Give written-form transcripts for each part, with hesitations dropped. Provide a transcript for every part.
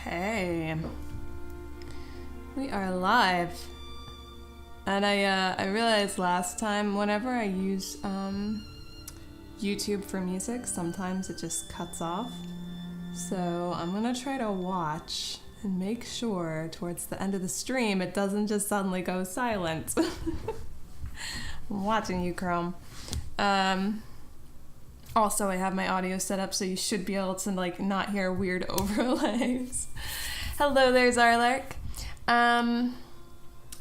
Okay. We are live. And I realized last time, whenever I use YouTube for music, sometimes it just cuts off. So I'm gonna try to watch and make sure towards the end of the stream it doesn't just suddenly go silent. I'm watching you, Chrome. Also, I have my audio set up so you should be able to like not hear weird overlays. Hello there, Zarlark.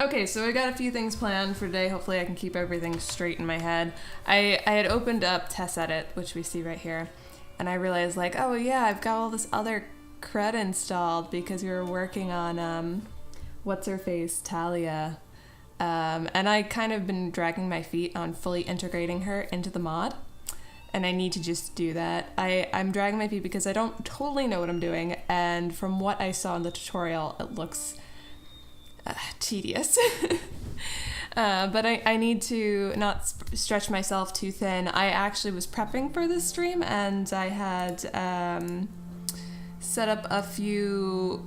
Okay, so I got a few things planned for today. Hopefully I can keep everything straight in my head. I had opened up TestEdit, which we see right here, and I realized like, oh yeah, I've got all this other crud installed because we were working on what's-her-face, Talia. And I kind of been dragging my feet on fully integrating her into the mod. And I need to just do that. I'm dragging my feet because I don't totally know what I'm doing, and from what I saw in the tutorial, it looks tedious. But I need to not stretch myself too thin. I actually was prepping for this stream, and I had set up a few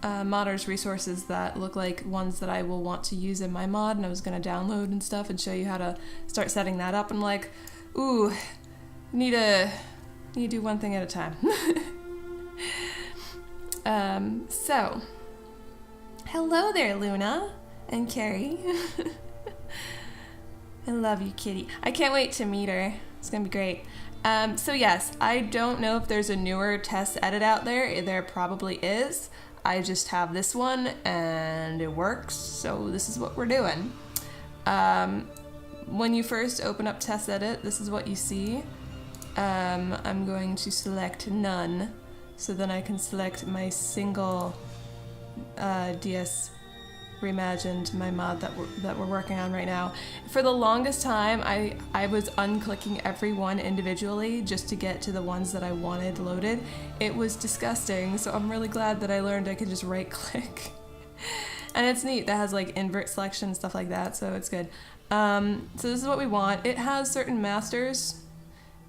modders resources that look like ones that I will want to use in my mod, and I was going to download and stuff and show you how to start setting that up. I'm like, ooh, need to do one thing at a time. So, hello there, Luna and Carrie. I love you, kitty. I can't wait to meet her. It's gonna be great. So yes, I don't know if there's a newer TestEdit out there. There probably is. I just have this one and it works, so this is what we're doing. When you first open up TestEdit, this is what you see. I'm going to select none, so then I can select my single DS Reimagined, my mod that we're working on right now. For the longest time, I was unclicking every one individually just to get to the ones that I wanted loaded. It was disgusting, so I'm really glad that I learned I could just right click. And it's neat, that has like invert selection and stuff like that, so it's good. So this is what we want. It has certain masters,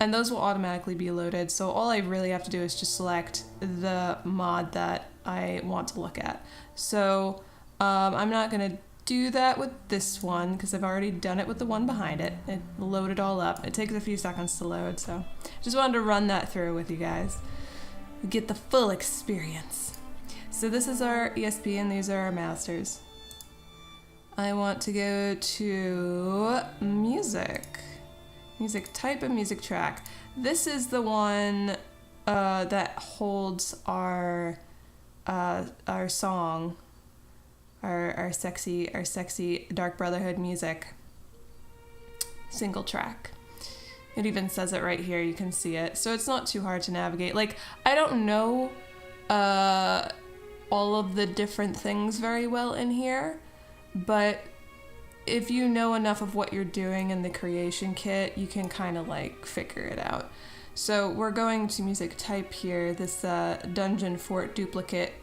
and those will automatically be loaded, so all I really have to do is just select the mod that I want to look at. So I'm not going to do that with this one, because I've already done it with the one behind it. It loaded all up. It takes a few seconds to load, so just wanted to run that through with you guys. Get the full experience. So this is our ESP, and these are our masters. I want to go to music. Music type of music track. This is the one that holds our song, our sexy Dark Brotherhood music. Single track. It even says it right here. You can see it. So it's not too hard to navigate. Like, I don't know all of the different things very well in here, but if you know enough of what you're doing in the creation kit, you can kind of like figure it out. So we're going to music type here, this Dungeon Fort duplicate.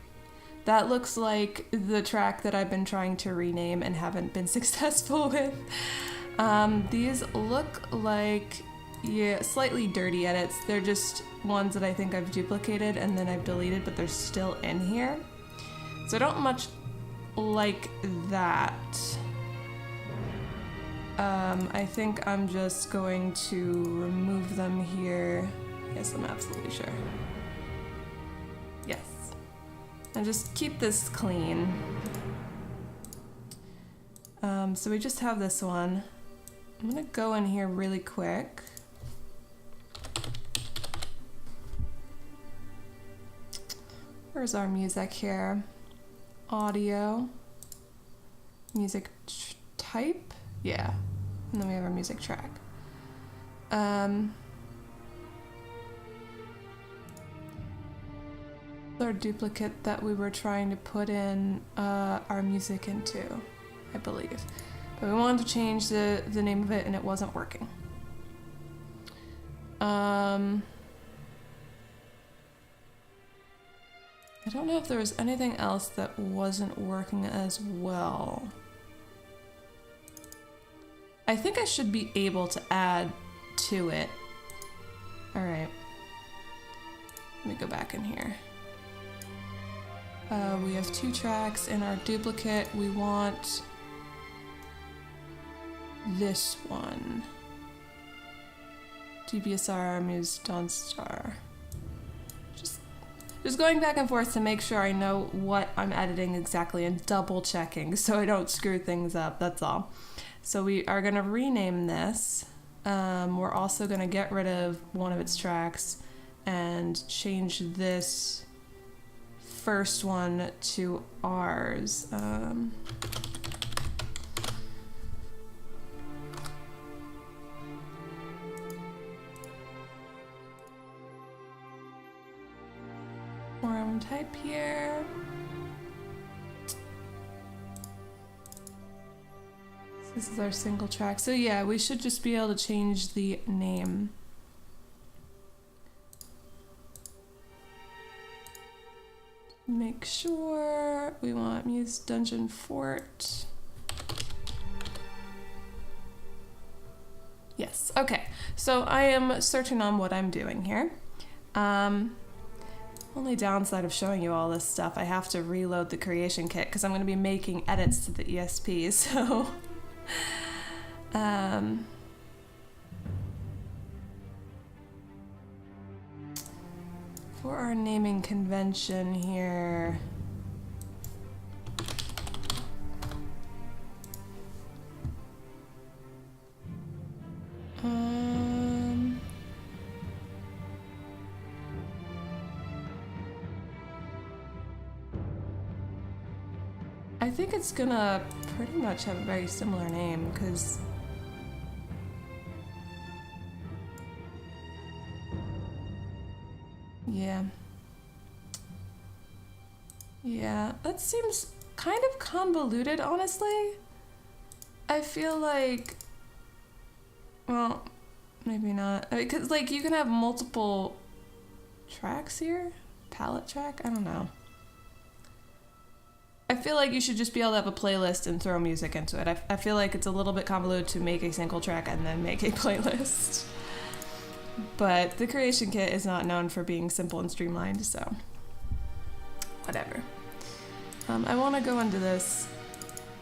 That looks like the track that I've been trying to rename and haven't been successful with. These look like, yeah, slightly dirty edits. They're just ones that I think I've duplicated and then I've deleted, but they're still in here. So I don't much like that. I think I'm just going to remove them here. Yes, I'm absolutely sure. Yes. And just keep this clean. So we just have this one. I'm gonna go in here really quick. Where's our music here? Audio. Music type? Yeah. And then we have our music track. Our duplicate that we were trying to put in our music into, I believe. But we wanted to change the name of it and it wasn't working. I don't know if there was anything else that wasn't working as well. I think I should be able to add to it. Alright. Let me go back in here. We have 2 tracks in our duplicate. We want this one. DBSR, Muse, Dawnstar. Just going back and forth to make sure I know what I'm editing exactly and double checking so I don't screw things up, that's all. So we are gonna rename this. We're also gonna get rid of one of its tracks and change this first one to ours. Form type here. This is our single track. So yeah, we should just be able to change the name. Make sure we want Muse Dungeon Fort. Yes, okay. So I am searching on what I'm doing here. Only downside of showing you all this stuff, I have to reload the creation kit because I'm going to be making edits to the ESP, so... for our naming convention here... I think it's gonna pretty much have a very similar name, because... yeah. Yeah, that seems kind of convoluted, honestly. I feel like... well, maybe not. Because, like, you can have multiple tracks here? Palette track? I don't know. I feel like you should just be able to have a playlist and throw music into it. I feel like it's a little bit convoluted to make a single track and then make a playlist. But the creation kit is not known for being simple and streamlined, so whatever. I want to go into this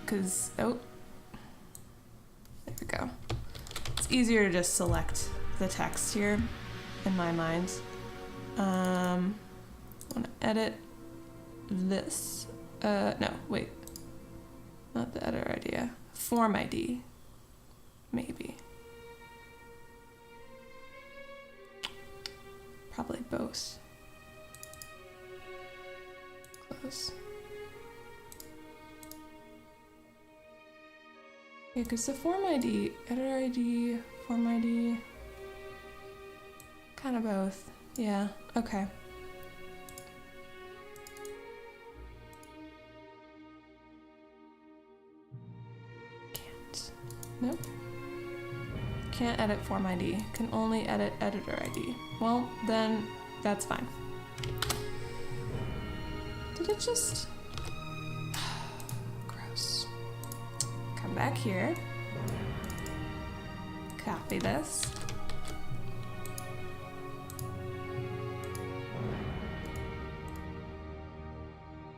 because, oh, there we go. It's easier to just select the text here in my mind. I want to edit this. No, wait. Not the editor idea. Form ID. Maybe. Probably both. Close. Yeah, because the form ID, editor ID, form ID, kind of both. Yeah, okay. Nope. Can't edit form ID. Can only edit editor ID. Well, then that's fine. Did it just... gross. Come back here. Copy this.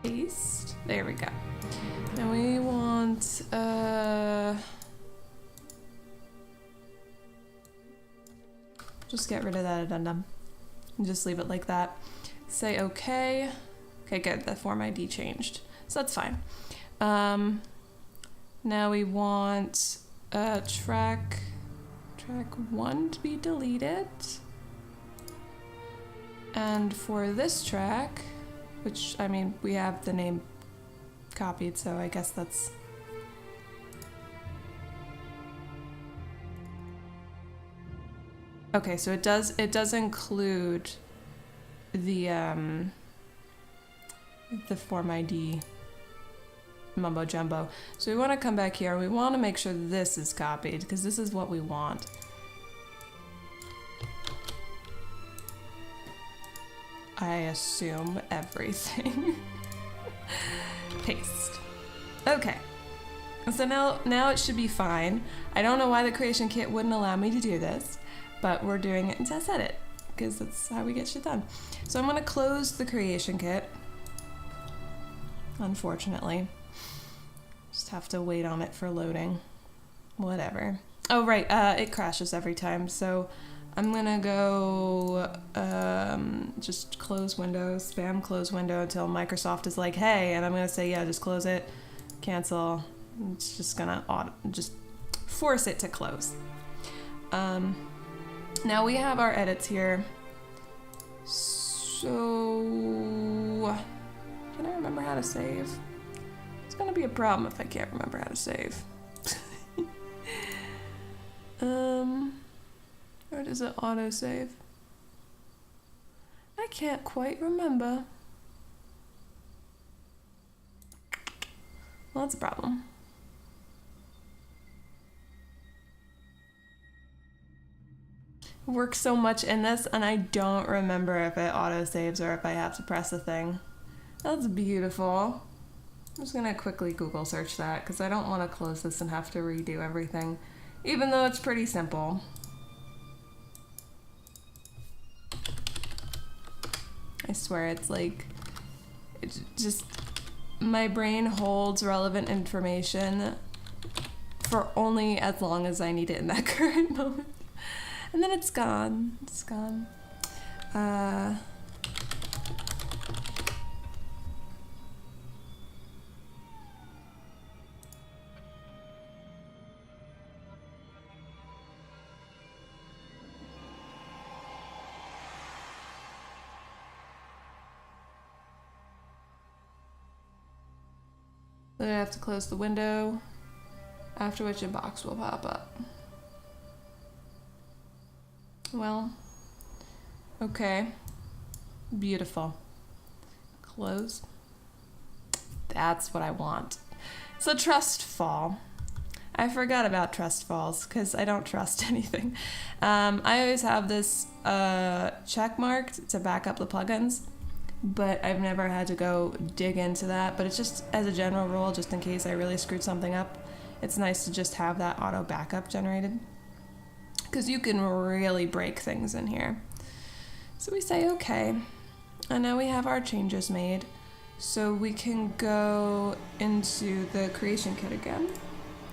Paste. There we go. Now we want, just get rid of that addendum and just leave it like that. Say okay. Okay, good. The form ID changed, so that's fine. Now we want track 1 to be deleted, and for this track, which I mean we have the name copied, so I guess that's... okay, so it does include the form ID mumbo jumbo. So we want to come back here. We want to make sure this is copied because this is what we want. I assume everything. Paste. Okay. So now it should be fine. I don't know why the creation kit wouldn't allow me to do this, but we're doing it in test edit because that's how we get shit done. So I'm gonna close the creation kit. unfortunately. Just have to wait on it for loading. Whatever. Oh, right, it crashes every time, so I'm gonna go just close window, spam close window until Microsoft is like, hey, and I'm gonna say, yeah, just close it, cancel. It's just gonna just force it to close. Now we have our edits here. So, can I remember how to save? It's gonna be a problem if I can't remember how to save. Or does it autosave? I can't quite remember. Well, that's a problem. I work so much in this and I don't remember if it autosaves or if I have to press a thing. That's beautiful. I'm just gonna quickly Google search that because I don't want to close this and have to redo everything, even though it's pretty simple. I swear it's like, it's just, my brain holds relevant information for only as long as I need it in that current moment. And then it's gone. It's gone. Then I have to close the window, after which a box will pop up. Well, okay. Beautiful. Close. That's what I want. So trust fall. I forgot about trust falls because I don't trust anything. I always have this check marked to back up the plugins, but I've never had to go dig into that. But it's just as a general rule, just in case I really screwed something up, it's nice to just have that auto backup generated, because you can really break things in here. So we say okay, and now we have our changes made. So we can go into the creation kit again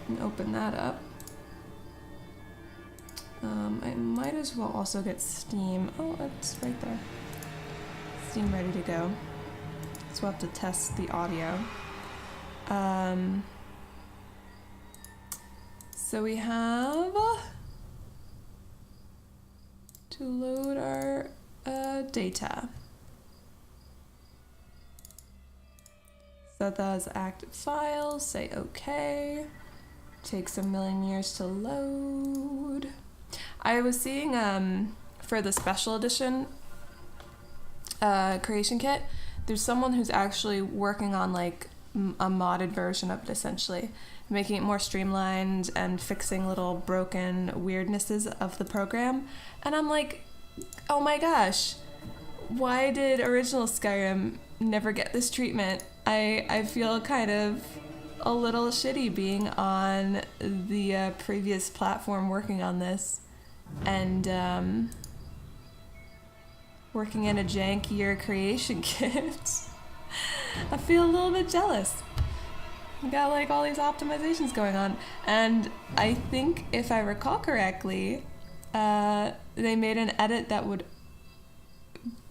and open that up. I might as well also get Steam. Oh, it's right there. Steam ready to go. So we'll have to test the audio. So we have to load our data. Set that as active files, say okay. Takes a million years to load. I was seeing for the special edition creation kit, there's someone who's actually working on like a modded version of it, essentially making it more streamlined and fixing little broken weirdnesses of the program. And I'm like, oh my gosh, why did original Skyrim never get this treatment? I feel kind of a little shitty being on the previous platform working on this and working in a jankier creation kit. I feel a little bit jealous. You got like all these optimizations going on, and I think if I recall correctly, they made an edit that would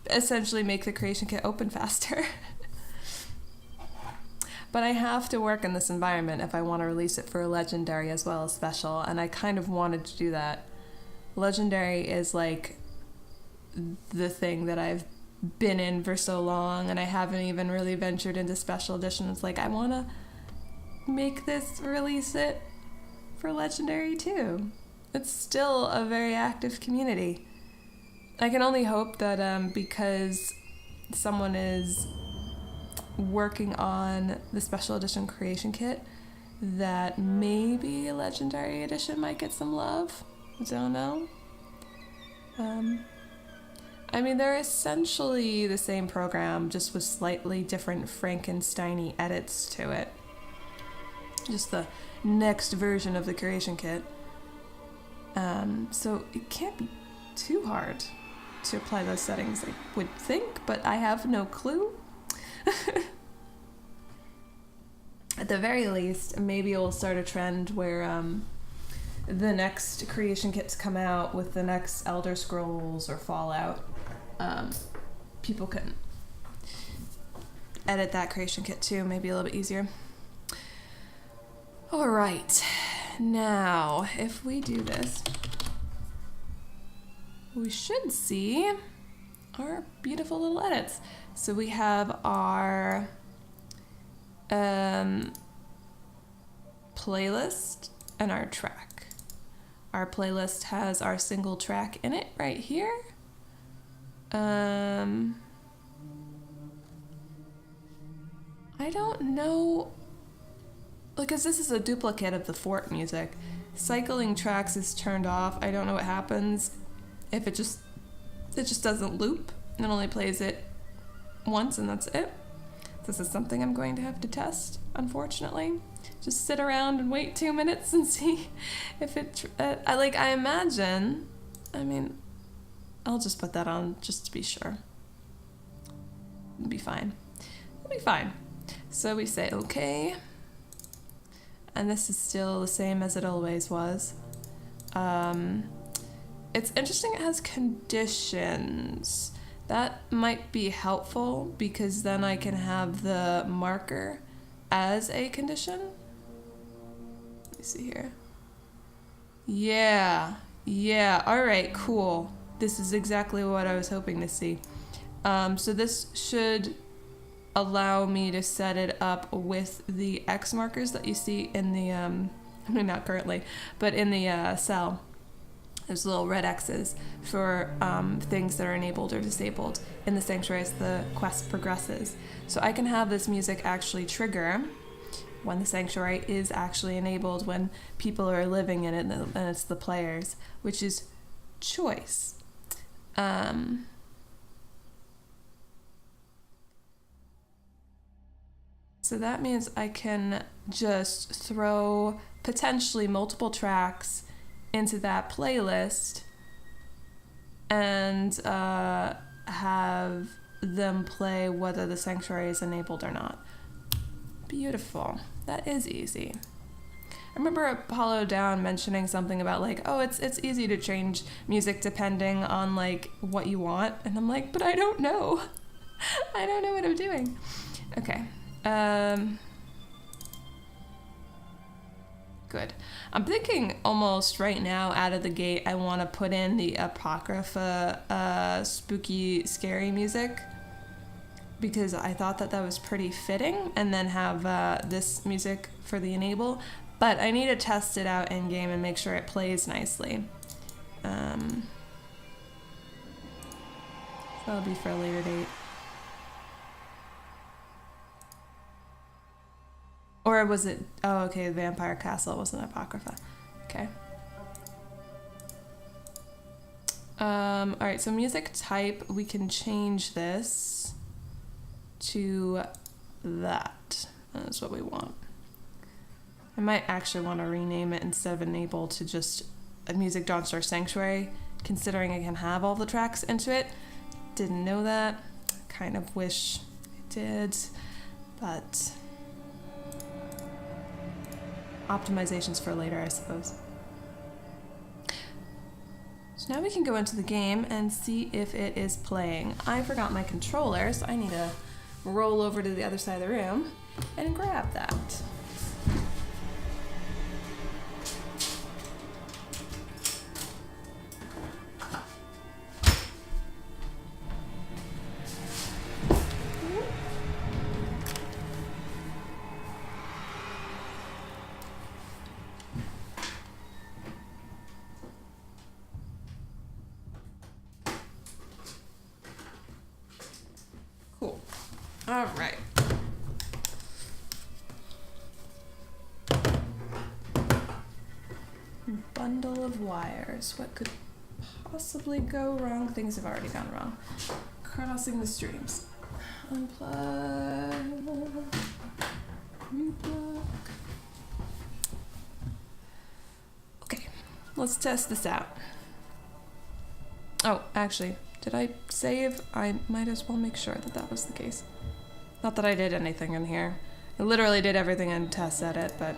essentially make the creation kit open faster. But I have to work in this environment if I want to release it for Legendary as well as Special, and I kind of wanted to do that. Legendary is like the thing that I've been in for so long, and I haven't even really ventured into Special Edition. It's like I want to make this, release it for Legendary too. It's still a very active community. I can only hope that because someone is working on the Special Edition creation kit, that maybe a Legendary Edition might get some love. I don't know. I mean, they're essentially the same program, just with slightly different Frankenstein-y edits to it. Just the next version of the creation kit. So it can't be too hard to apply those settings, I would think, but I have no clue. at the very least, maybe we'll start a trend where the next creation kits come out with the next Elder Scrolls or Fallout. People can edit that creation kit too, maybe a little bit easier. All right, now if we do this, we should see our beautiful little edits. So we have our playlist and our track. Our playlist has our single track in it right here. I don't know, because this is a duplicate of the fort music. Cycling tracks is turned off. I don't know what happens if it just doesn't loop. It only plays it once and that's it. This is something I'm going to have to test, unfortunately. Just sit around and wait 2 minutes and see if it... I imagine... I mean, I'll just put that on just to be sure. It'll be fine. It'll be fine. So we say okay. And this is still the same as it always was. It's interesting it has conditions. That might be helpful because then I can have the marker as a condition. Let me see here. Yeah, all right, cool. This is exactly what I was hoping to see. So this should allow me to set it up with the X markers that you see in the, I mean, not currently, but in the cell. There's little red X's for things that are enabled or disabled in the sanctuary as the quest progresses. So I can have this music actually trigger when the sanctuary is actually enabled, when people are living in it and it's the players, which is choice. So that means I can just throw potentially multiple tracks into that playlist and have them play whether the sanctuary is enabled or not. Beautiful. That is easy. I remember Apollo Down mentioning something about like, oh, it's easy to change music depending on like what you want, and I'm like, but I don't know. I don't know what I'm doing. Okay. Good. I'm thinking almost right now out of the gate I want to put in the Apocrypha spooky scary music because I thought that was pretty fitting, and then have this music for the enable, but I need to test it out in game and make sure it plays nicely. That'll be for a later date. Or was it... Oh, okay, Vampire Castle. It wasn't Apocrypha. Okay. Alright, so music type, we can change this to that. That's what we want. I might actually want to rename it instead of enable to just a music Dawnstar Sanctuary, considering I can have all the tracks into it. Didn't know that. Kind of wish I did, but... optimizations for later, I suppose. So now we can go into the game and see if it is playing. I forgot my controller, so I need to roll over to the other side of the room and grab that. All right. Bundle of wires. What could possibly go wrong? Things have already gone wrong. Crossing the streams. Unplug. Replug. Okay, let's test this out. Oh, actually, did I save? I might as well make sure that was the case. Not that I did anything in here. I literally did everything in test edit, but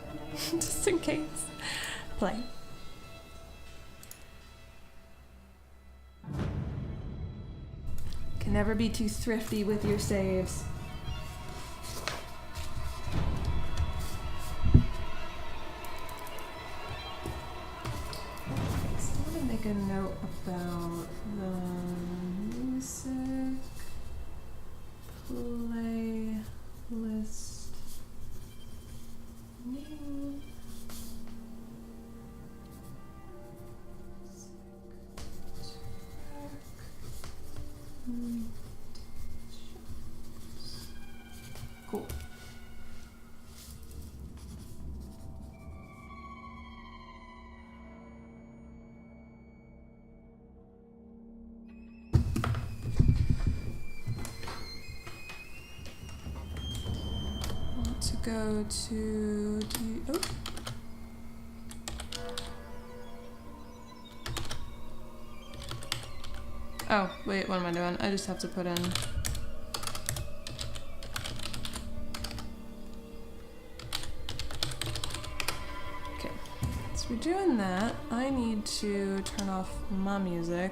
just in case. Play. Can never be too thrifty with your saves. So I want to make a note about the music playlist name. Cool. Want to go to oh. Oh, wait, what am I doing? I just have to put in... Okay, so we're doing that. I need to turn off my music.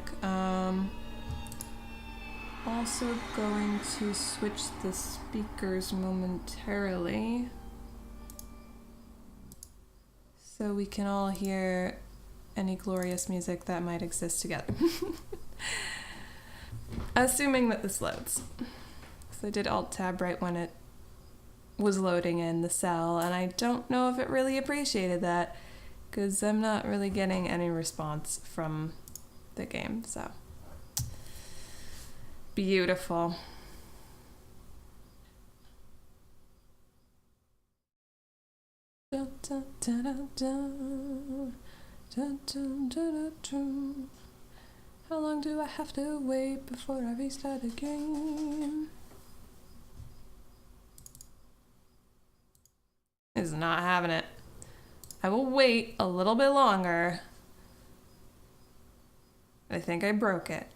Also going to switch the speakers momentarily so we can all hear any glorious music that might exist together. Assuming that this loads. So I did Alt-Tab right when it was loading in the cell, and I don't know if it really appreciated that, because I'm not really getting any response from the game, so. Beautiful. Dun, dun, dun, dun, dun. Dun, dun, dun, dun, dun. How long do I have to wait before I restart the game? Is not having it. I will wait a little bit longer. I think I broke it.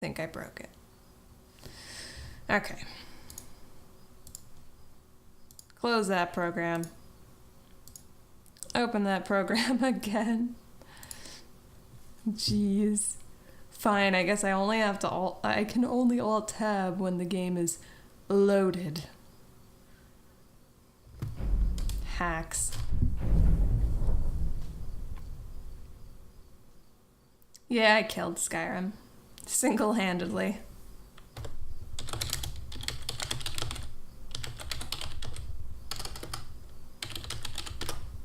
I think I broke it. Okay. Close that program. Open that program again. Jeez. Fine, I guess I only have to I can only Alt-Tab when the game is loaded. Hacks. Yeah, I killed Skyrim. Single-handedly.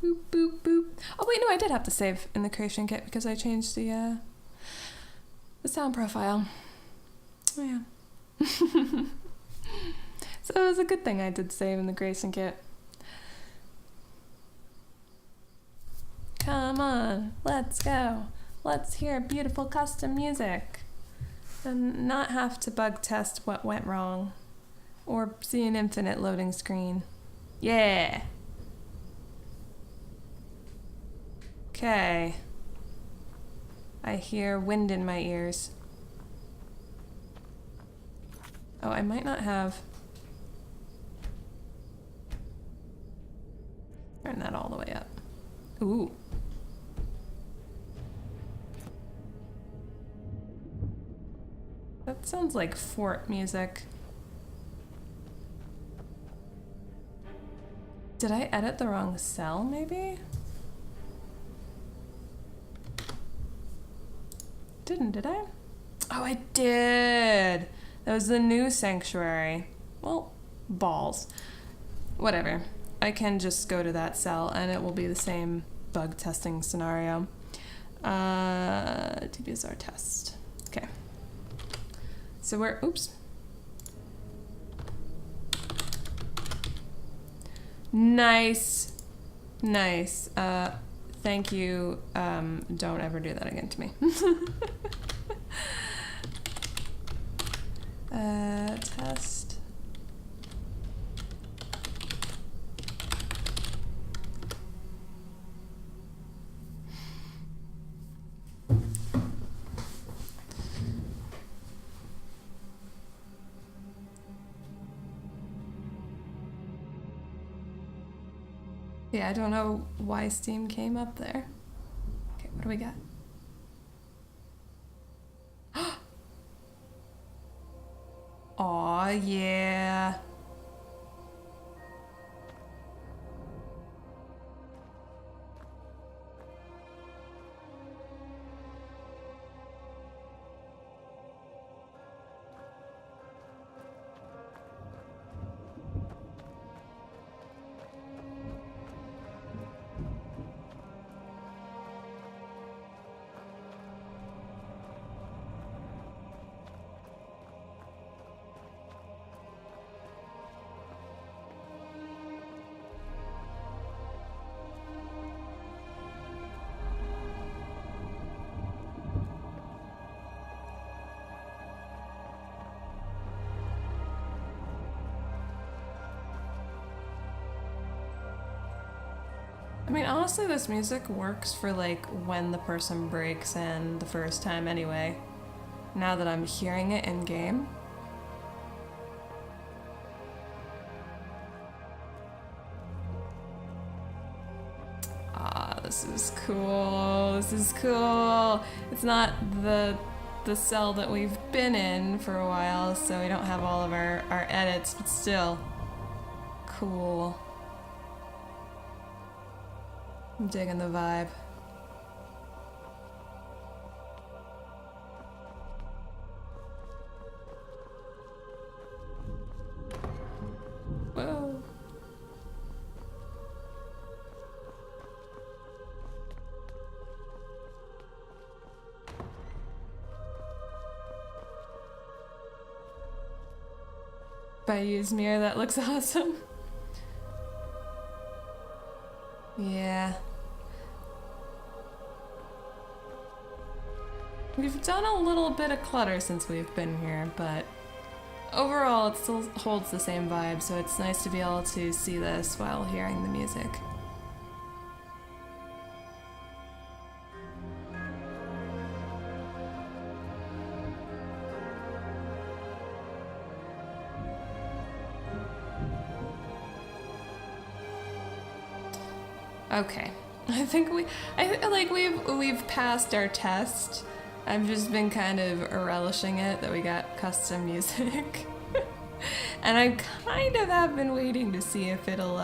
Boop, boop, boop. Oh wait, no, I did have to save in the creation kit because I changed the sound profile. Oh yeah. So it was a good thing I did save in the creation kit. Come on, let's go. Let's hear beautiful custom music. And not have to bug test what went wrong. Or see an infinite loading screen. Yeah! Okay. I hear wind in my ears. Oh, I might not have... Turn that all the way up. Ooh. That sounds like fort music. Did I edit the wrong cell, maybe? Did I? Oh, I did! That was the new sanctuary. Well, balls. Whatever. I can just go to that cell and it will be the same bug testing scenario. TBSR test. Okay. So we're, oops. Nice. Nice. Thank you. Don't ever do that again to me. Test. Yeah, I don't know why Steam came up there. Okay, what do we got? Aw, yeah. I mean, honestly, this music works for, like, when the person breaks in the first time anyway. Now that I'm hearing it in-game. Ah, this is cool. This is cool. It's not the cell that we've been in for a while, so we don't have all of our edits, but still. Cool. I'm digging the vibe. Whoa. If I use mirror, that looks awesome. Yeah. We've done a little bit of clutter since we've been here, but overall it still holds the same vibe, so it's nice to be able to see this while hearing the music. Okay, I think we've passed our test. I've just been kind of relishing it that we got custom music. And I kind of have been waiting to see if it'll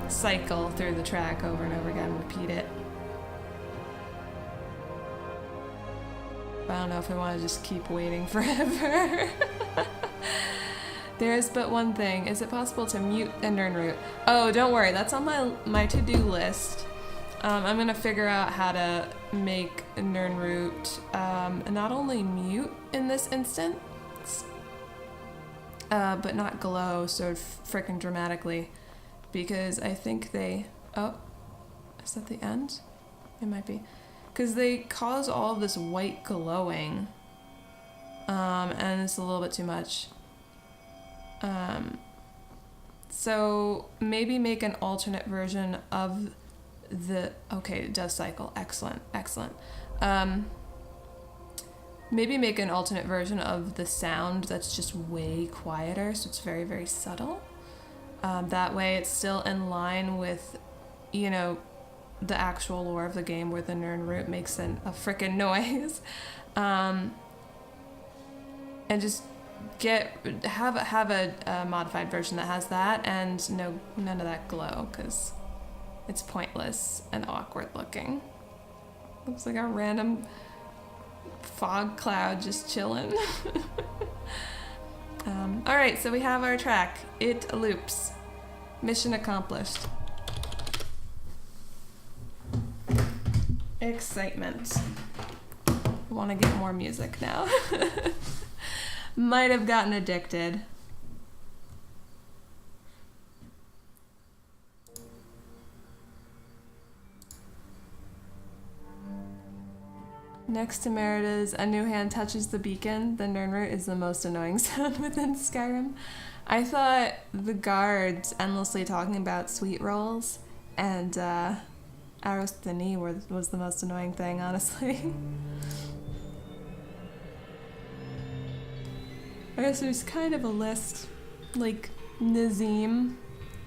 cycle through the track over and over again, repeat it. But I don't know if I want to just keep waiting forever. There is but one thing. Is it possible to mute a Nirnroot? Oh, don't worry. That's on my to-do list. I'm gonna figure out how to make a Nirnroot not only mute in this instance, but not glow so frickin' dramatically, because I think they... Oh, is that the end? It might be. Because they cause all of this white glowing, and it's a little bit too much. So maybe make an alternate version of the... Okay, it does cycle. Excellent, excellent. Maybe make an alternate version of the sound that's just way quieter, so it's very, very subtle. That way it's still in line with, you know, the actual lore of the game where the Nirnroot makes a frickin' noise. And just have a modified version that has that and none of that glow, because it's pointless and awkward looking. Looks like a random fog cloud just chilling. Alright, so we have our track. It loops. Mission accomplished. Excitement. I want to get more music now. Might have gotten addicted. Next to Merida's, a new hand touches the beacon. The Nirnroot is the most annoying sound within Skyrim. I thought the guards endlessly talking about sweet rolls and Arosthani was the most annoying thing, honestly. I guess there's kind of a list, like Nazim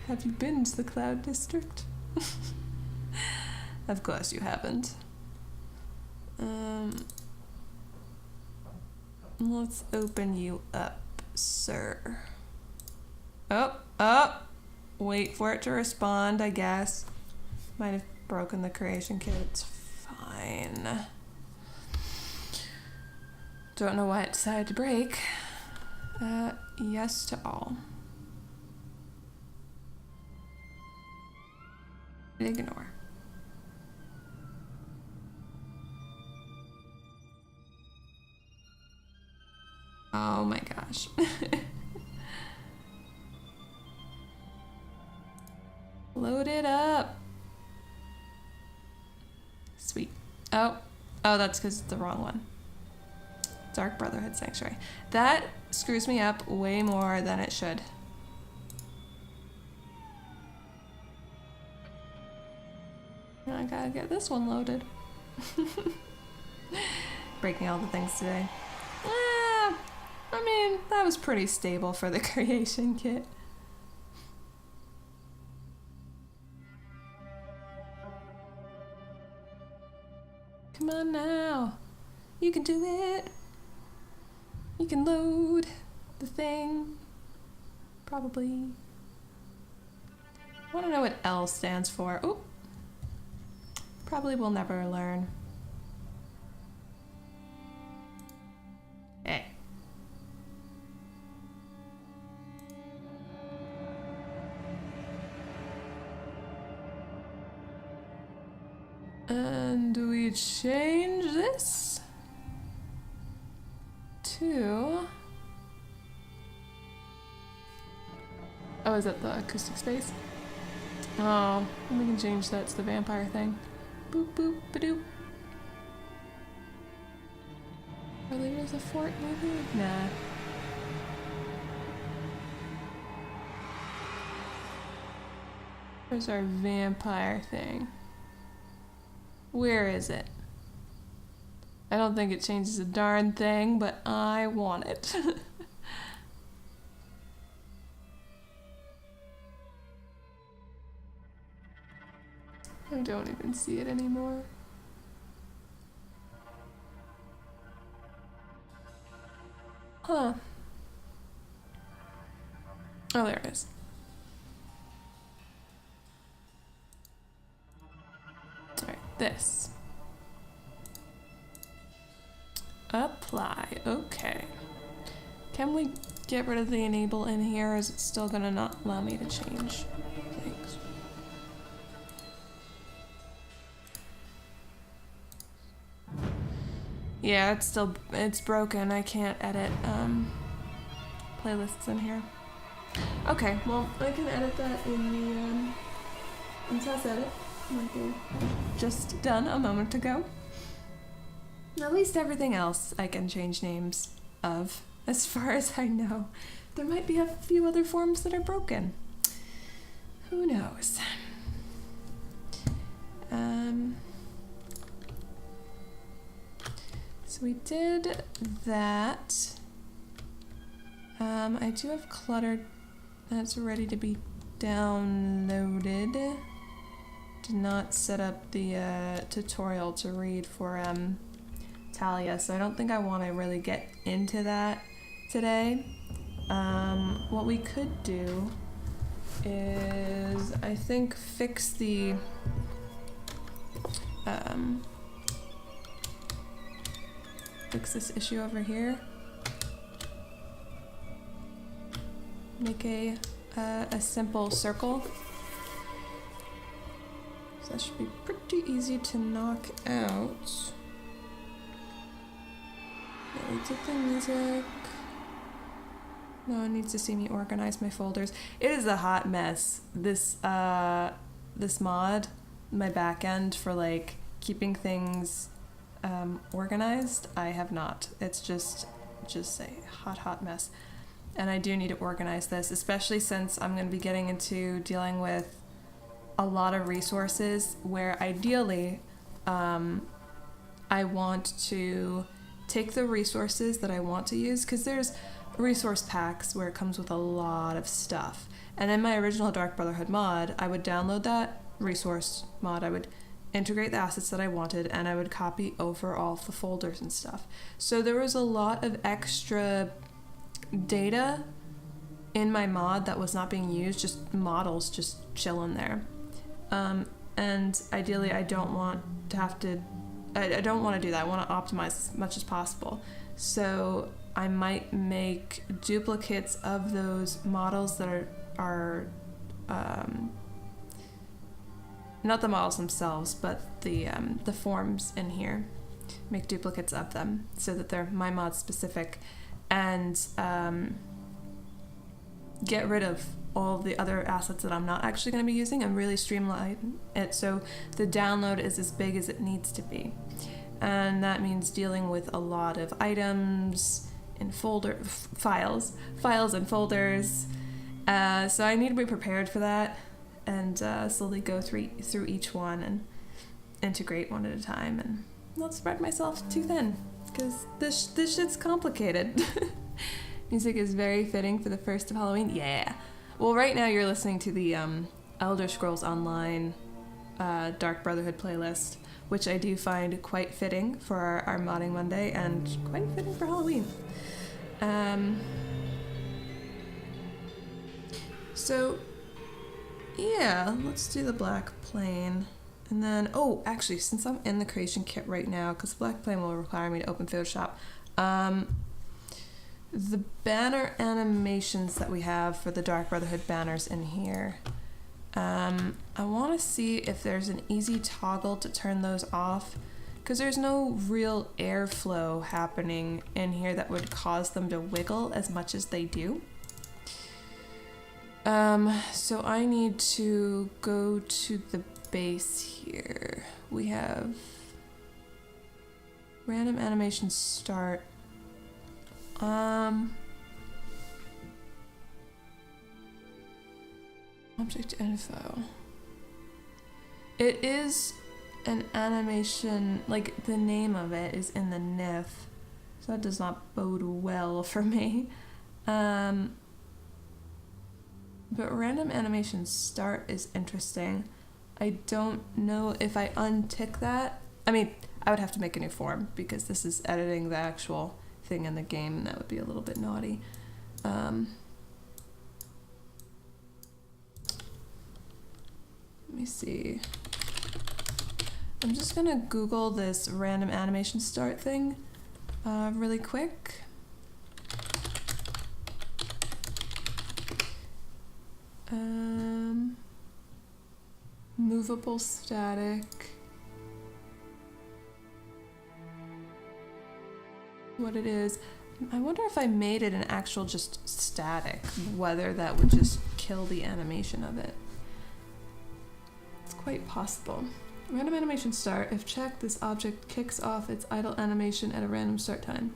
Have you been to the Cloud District? Of course you haven't. Let's open you up, sir. Oh! Wait for it to respond, I guess. Might have broken the creation kit. It's fine. Don't know why it decided to break. Yes to all. Ignore. Oh my gosh. Load it up. Sweet. Oh, that's because it's the wrong one. Dark Brotherhood Sanctuary. That screws me up way more than it should. I gotta get this one loaded. Breaking all the things today. I mean, that was pretty stable for the creation kit. Come on now. You can do it. You can load the thing. Probably. I want to know what L stands for. Oh. Probably will never learn. Hey. And we change this to... Oh, is that the acoustic space? Oh, we can change that to the vampire thing. Boop boop ba-doop. Really was a fort movie? Nah. Where's our vampire thing? Where is it? I don't think it changes a darn thing, but I want it. I don't even see it anymore. Huh. Oh, there it is. Alright, this. Apply. Okay. Can we get rid of the enable in here, or is it still gonna not allow me to change things? Yeah, it's broken. I can't edit playlists in here. Okay, well, I can edit that in the test edit, like we just done a moment ago. At least everything else I can change names of, as far as I know. There might be a few other forms that are broken. Who knows? So we did that. I do have clutter that's ready to be downloaded. Did not set up the tutorial to read for Talia, so I don't think I want to really get into that today. What we could do is, I think, fix the fix this issue over here. Make a simple circle. So that should be pretty easy to knock out. Yeah, we did the music. No one needs to see me organize my folders. It is a hot mess. This this mod, my back end for like keeping things organized, I have not. It's just a hot mess. And I do need to organize this, especially since I'm going to be getting into dealing with a lot of resources where ideally I want to take the resources that I want to use, because there's resource packs where it comes with a lot of stuff. And in my original Dark Brotherhood mod, I would download that resource mod, I would integrate the assets that I wanted, and I would copy over all the folders and stuff. So there was a lot of extra data in my mod that was not being used, just models just chilling there. And ideally I don't want to have to, I don't want to do that. I want to optimize as much as possible. So I might make duplicates of those models that are not the models themselves, but the forms in here. Make duplicates of them so that they're my mod specific, and get rid of all the other assets that I'm not actually going to be using, and really streamline it so the download is as big as it needs to be. And that means dealing with a lot of items in files and folders. So I need to be prepared for that, and slowly go through each one and integrate one at a time, and not spread myself too thin, because this shit's complicated. Music is very fitting for the first of Halloween. Yeah. Well, right now you're listening to the Elder Scrolls Online Dark Brotherhood playlist, which I do find quite fitting for our Modding Monday, and quite fitting for Halloween. So, yeah, let's do the Black Plane. And then, oh, actually, since I'm in the creation kit right now, because Black Plane will require me to open Photoshop, the banner animations that we have for the Dark Brotherhood banners in here, I want to see if there's an easy toggle to turn those off, because there's no real airflow happening in here that would cause them to wiggle as much as they do. So I need to go to the base here. We have random animation start. Object info. It is an animation, like the name of it is in the NIF, so that does not bode well for me. But random animation start is interesting. I don't know if I untick that. I mean, I would have to make a new form because this is editing the actual thing in the game, and that would be a little bit naughty. Let me see. I'm just gonna Google this random animation start thing really quick. Movable static. What it is. I wonder if I made it an actual just static, whether that would just kill the animation of it. It's quite possible. Random animation start. If checked, this object kicks off its idle animation at a random start time.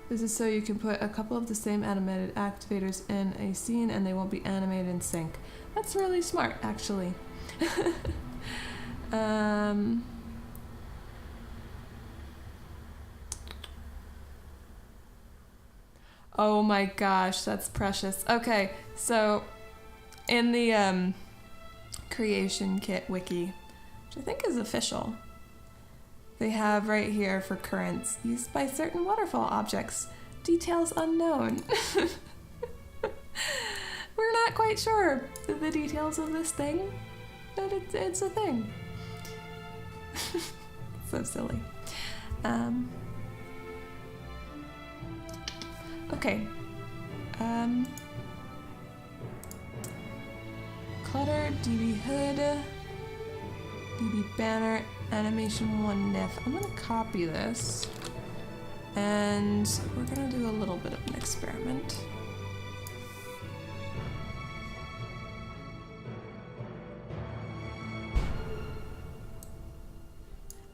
This is so you can put a couple of the same animated activators in a scene and they won't be animated in sync. That's really smart, actually. Oh my gosh, that's precious. Okay, so in the creation kit wiki, which I think is official, they have right here for currents used by certain waterfall objects. Details unknown. We're not quite sure the details of this thing, but it's a thing. So silly. Okay. Clutter, DB hood, DB banner, animation 1 NIF. I'm gonna copy this, and we're gonna do a little bit of an experiment.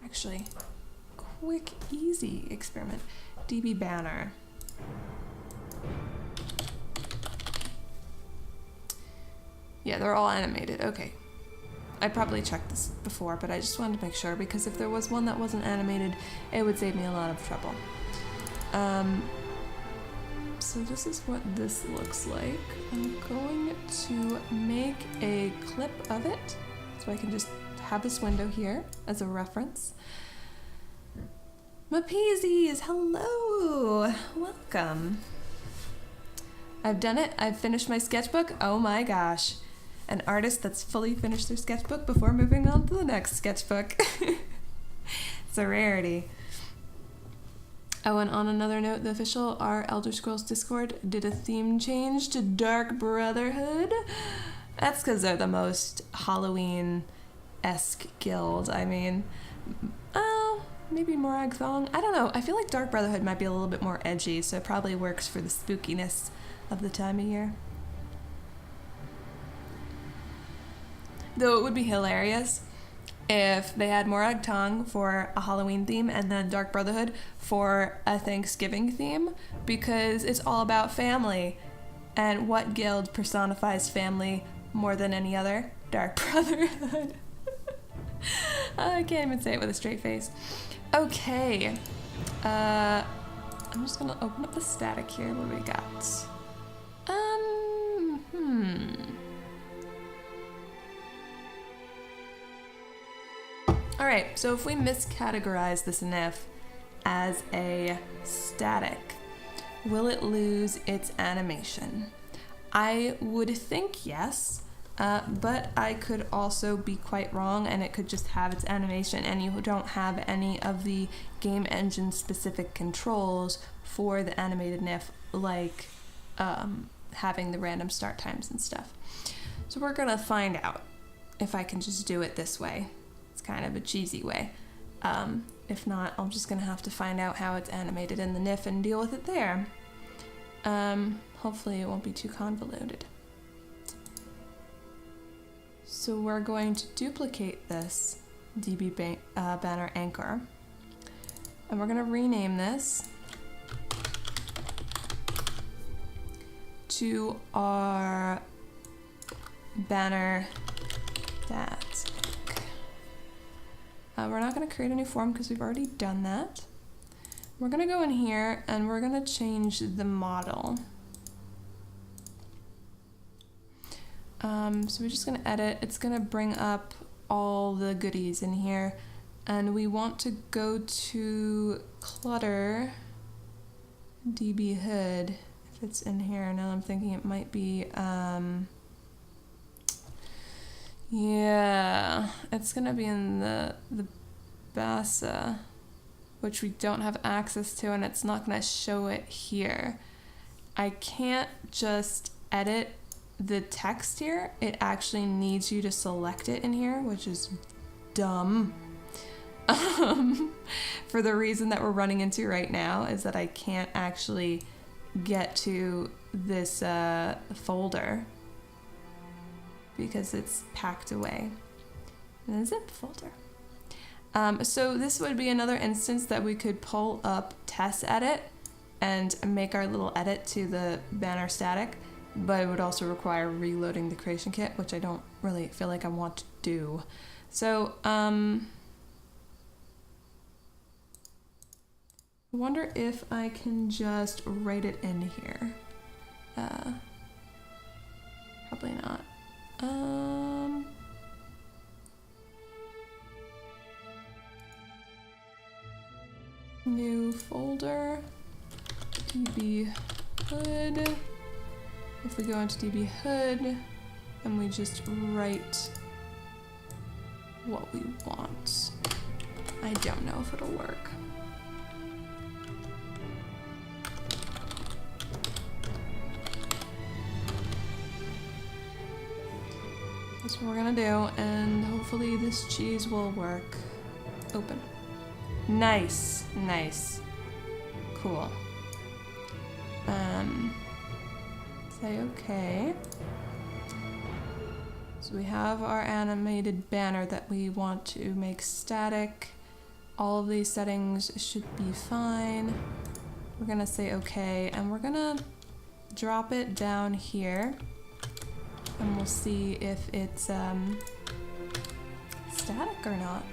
Actually, quick, easy experiment. DB banner. Yeah, they're all animated. Okay. I probably checked this before, but I just wanted to make sure, because if there was one that wasn't animated, it would save me a lot of trouble. so this is what this looks like. I'm going to make a clip of it so I can just have this window here as a reference. Mapeasies, hello! Welcome. I've done it. I've finished my sketchbook. Oh my gosh. An artist that's fully finished their sketchbook before moving on to the next sketchbook. It's a rarity. Oh, and on another note, the official Our Elder Scrolls Discord did a theme change to Dark Brotherhood. That's because they're the most Halloween-esque guild. I mean, maybe more Ragged Flagon. I don't know. I feel like Dark Brotherhood might be a little bit more edgy, so it probably works for the spookiness of the time of year. Though it would be hilarious if they had Morag Tong for a Halloween theme and then Dark Brotherhood for a Thanksgiving theme, because it's all about family. And what guild personifies family more than any other? Dark Brotherhood. I can't even say it with a straight face. Okay. I'm just gonna open up the static here. What do we got? Alright, so if we miscategorize this NIF as a static, will it lose its animation? I would think yes, but I could also be quite wrong and it could just have its animation and you don't have any of the game engine specific controls for the animated NIF, like having the random start times and stuff. So we're gonna find out if I can just do it this way. It's kind of a cheesy way. If not, I'm just gonna have to find out how it's animated in the NIF and deal with it there. Hopefully it won't be too convoluted. So we're going to duplicate this DB banner anchor, and we're gonna rename this to our banner stats. We're not going to create a new form because we've already done that. We're going to go in here and we're going to change the model. So we're just going to edit. It's going to bring up all the goodies in here. And we want to go to clutter DB hood. If it's in here, now I'm thinking it might be, yeah, it's gonna be in the BASA, which we don't have access to, and it's not gonna show it here. I can't just edit the text here. It actually needs you to select it in here, which is dumb. For the reason that we're running into right now is that I can't actually get to this folder because it's packed away in a zip folder. So this would be another instance that we could pull up test edit and make our little edit to the banner static, but it would also require reloading the creation kit, which I don't really feel like I want to do. So I wonder if I can just write it in here. Probably not. New folder, DB hood. If we go into DB hood and we just write what we want. I don't know if it'll work. That's what we're gonna do, and hopefully this cheese will work. Open. Nice, nice. Cool. Say okay. So we have our animated banner that we want to make static. All of these settings should be fine. We're gonna say okay, and we're gonna drop it down here. And we'll see if it's static or not.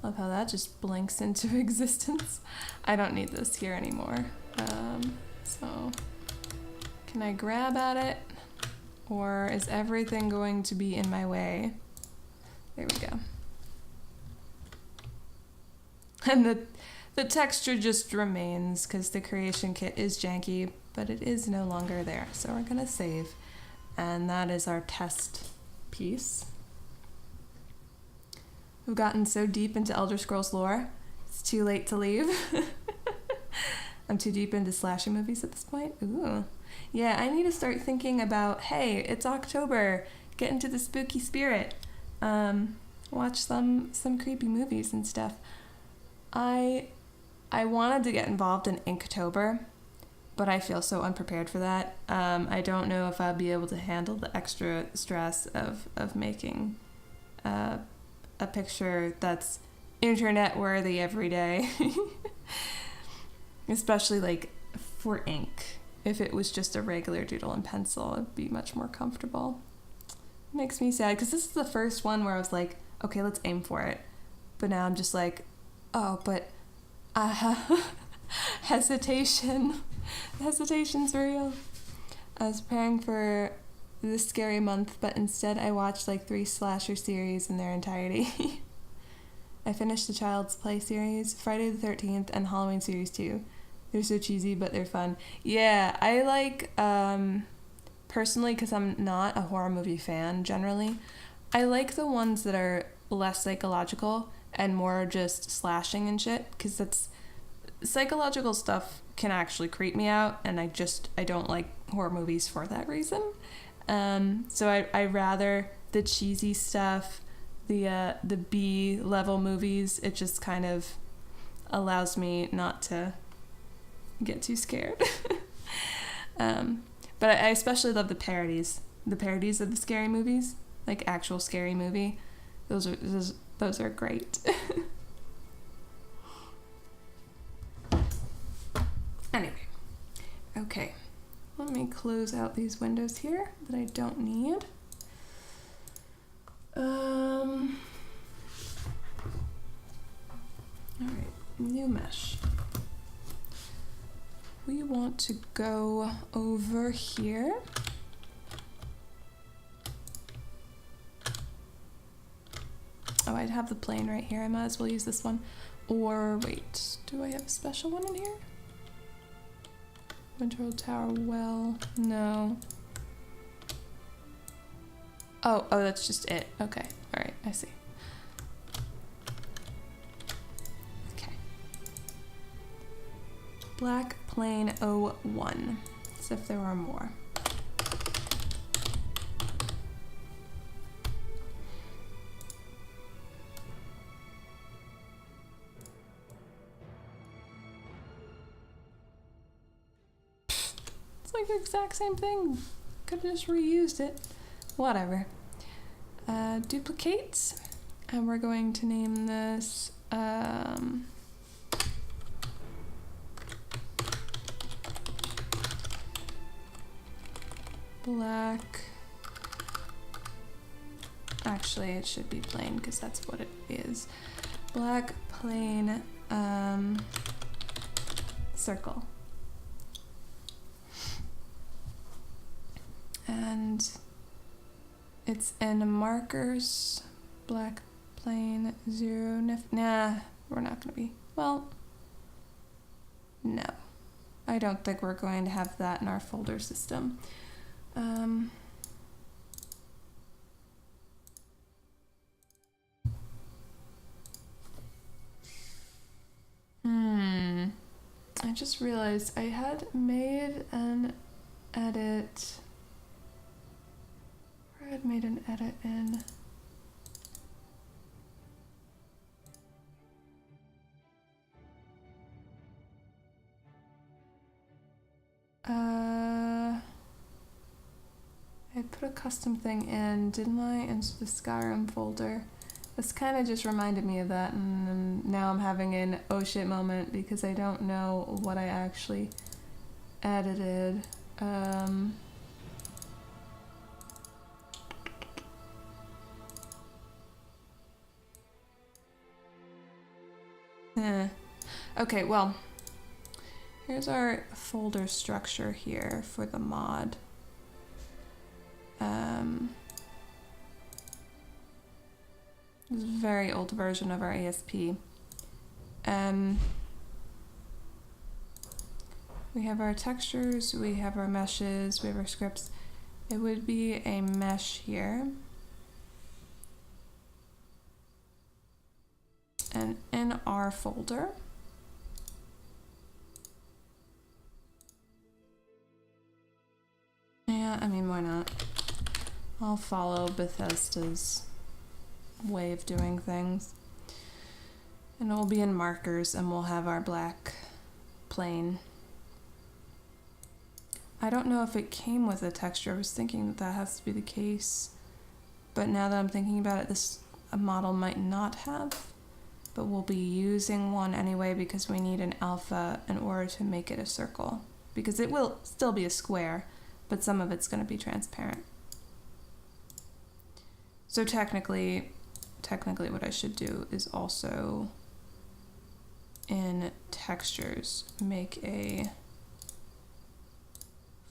Love how that just blinks into existence. I don't need this here anymore. So can I grab at it? Or is everything going to be in my way? There we go. And the texture just remains because the creation kit is janky, but it is no longer there. So we're gonna save. And that is our test piece. We've gotten so deep into Elder Scrolls lore, it's too late to leave. I'm too deep into slasher movies at this point. Ooh. Yeah, I need to start thinking about, hey, it's October, get into the spooky spirit. Watch some creepy movies and stuff. I wanted to get involved in Inktober, but I feel so unprepared for that. I don't know if I'll be able to handle the extra stress of making a picture that's internet worthy every day. Especially like for ink. If it was just a regular doodle and pencil, it'd be much more comfortable. It makes me sad because this is the first one where I was like, okay, let's aim for it. But now I'm just like, oh, but hesitation. Hesitation's real. I was preparing for this scary month, but instead I watched like 3 slasher series in their entirety. I finished the Child's Play series, Friday the 13th, and Halloween series 2. They're so cheesy, but they're fun. Yeah, I like, personally, because I'm not a horror movie fan generally, I like the ones that are less psychological and more just slashing and shit, because that's psychological stuff can actually creep me out, and I don't like horror movies for that reason. So I rather the cheesy stuff, the B level movies. It just kind of allows me not to get too scared. But I especially love the parodies of the scary movies, like actual scary movie. Those are great. Anyway, okay, let me close out these windows here that I don't need. All right, new mesh. We want to go over here. Oh, I'd have the plane right here. I might as well use this one. Or wait, do I have a special one in here? Winterhold Tower well, no. Oh, that's just it. Okay, all right, I see. Okay. Black Plane 01, as if there were more. It's like the exact same thing. Could have just reused it. Whatever. Duplicate, and we're going to name this black. Actually, it should be plain because that's what it is. Black plain circle. And it's in markers, black plane 0, nah, we're not gonna be, well, no. I don't think we're going to have that in our folder system. I just realized I had made an edit. I had made an edit in I put a custom thing in, didn't I, into the Skyrim folder. This kind of just reminded me of that, and now I'm having an oh shit moment because I don't know what I actually edited. Okay, well, here's our folder structure here for the mod. This is a very old version of our ASP. We have our textures, we have our meshes, we have our scripts. It would be a mesh here. And in our folder, yeah, I mean, why not? I'll follow Bethesda's way of doing things. And it'll be in markers, and we'll have our black plane. I don't know if it came with a texture. I was thinking that has to be the case. But now that I'm thinking about it, this model might not have. But we'll be using one anyway because we need an alpha in order to make it a circle. Because it will still be a square, but some of it's going to be transparent. So technically what I should do is also in textures make a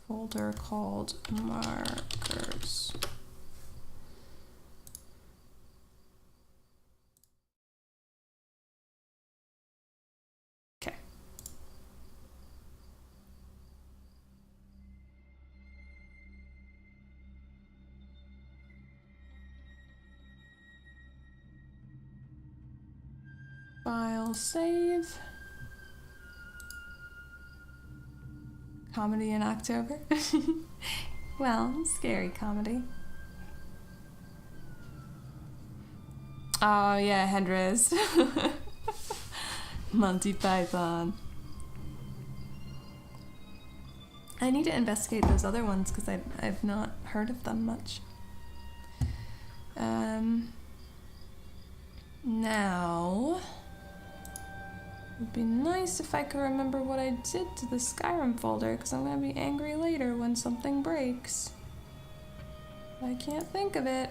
folder called markers. Okay. File save. Comedy in October. Well, scary comedy. Oh yeah, Hendris. Monty Python. I need to investigate those other ones because I've not heard of them much. Now, it would be nice if I could remember what I did to the Skyrim folder, because I'm going to be angry later when something breaks. I can't think of it.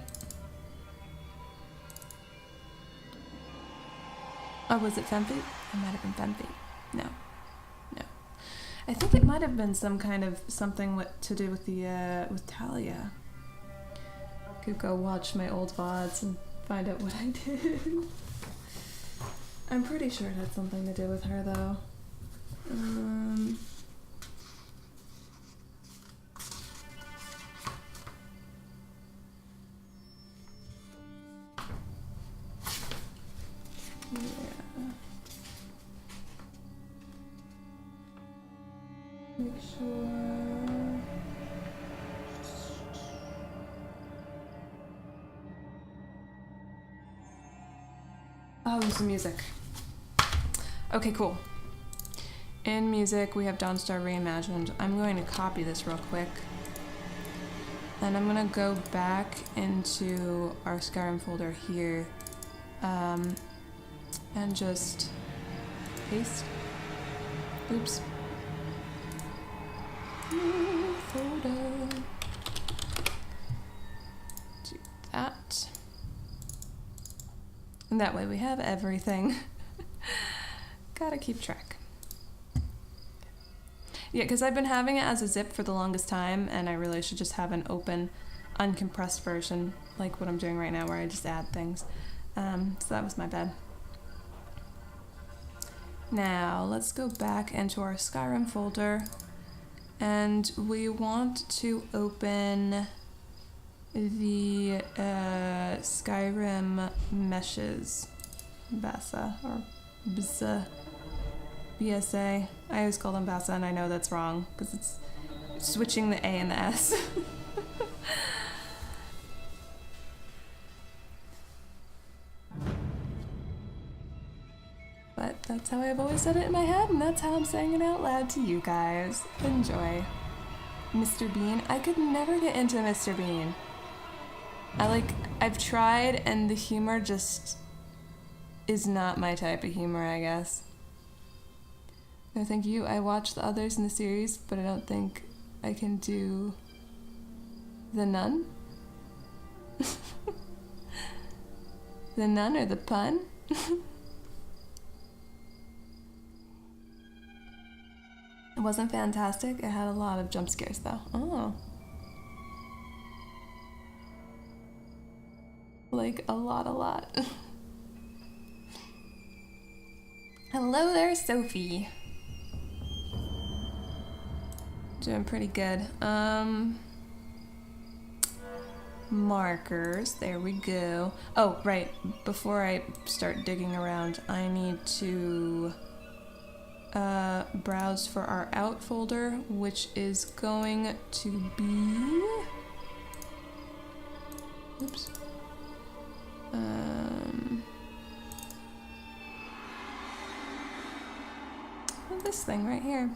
Oh, was it Femfeet? It might have been Femfeet. No. I think it might have been some kind of something to do with the with Talia. Could go watch my old VODs and find out what I did. I'm pretty sure it had something to do with her, though. Yeah. Make sure. Oh, there's some music. Okay, cool. In music, we have Dawnstar Reimagined. I'm going to copy this real quick. And I'm going to go back into our Skyrim folder here. And just paste. Oops. New folder. Do that. And that way we have everything. Gotta keep track. Yeah, because I've been having it as a zip for the longest time, and I really should just have an open, uncompressed version, like what I'm doing right now, where I just add things. So that was my bad. Now, let's go back into our Skyrim folder, and we want to open the Skyrim meshes. Basa, or Bsa. BSA. I always call them Basa, and I know that's wrong because it's switching the A and the S. But that's how I've always said it in my head, and that's how I'm saying it out loud to you guys. Enjoy. Mr. Bean. I could never get into Mr. Bean. I've tried, and the humor just is not my type of humor, I guess. No, thank you. I watched the others in the series, but I don't think I can do the nun. The nun or the pun? wasn't fantastic. It had a lot of jump scares though. Oh. Like a lot. Hello there, Sophie. Doing pretty good. Markers, there we go. Oh, right, before I start digging around, I need to browse for our out folder, which is going to be... Oops. This thing right here.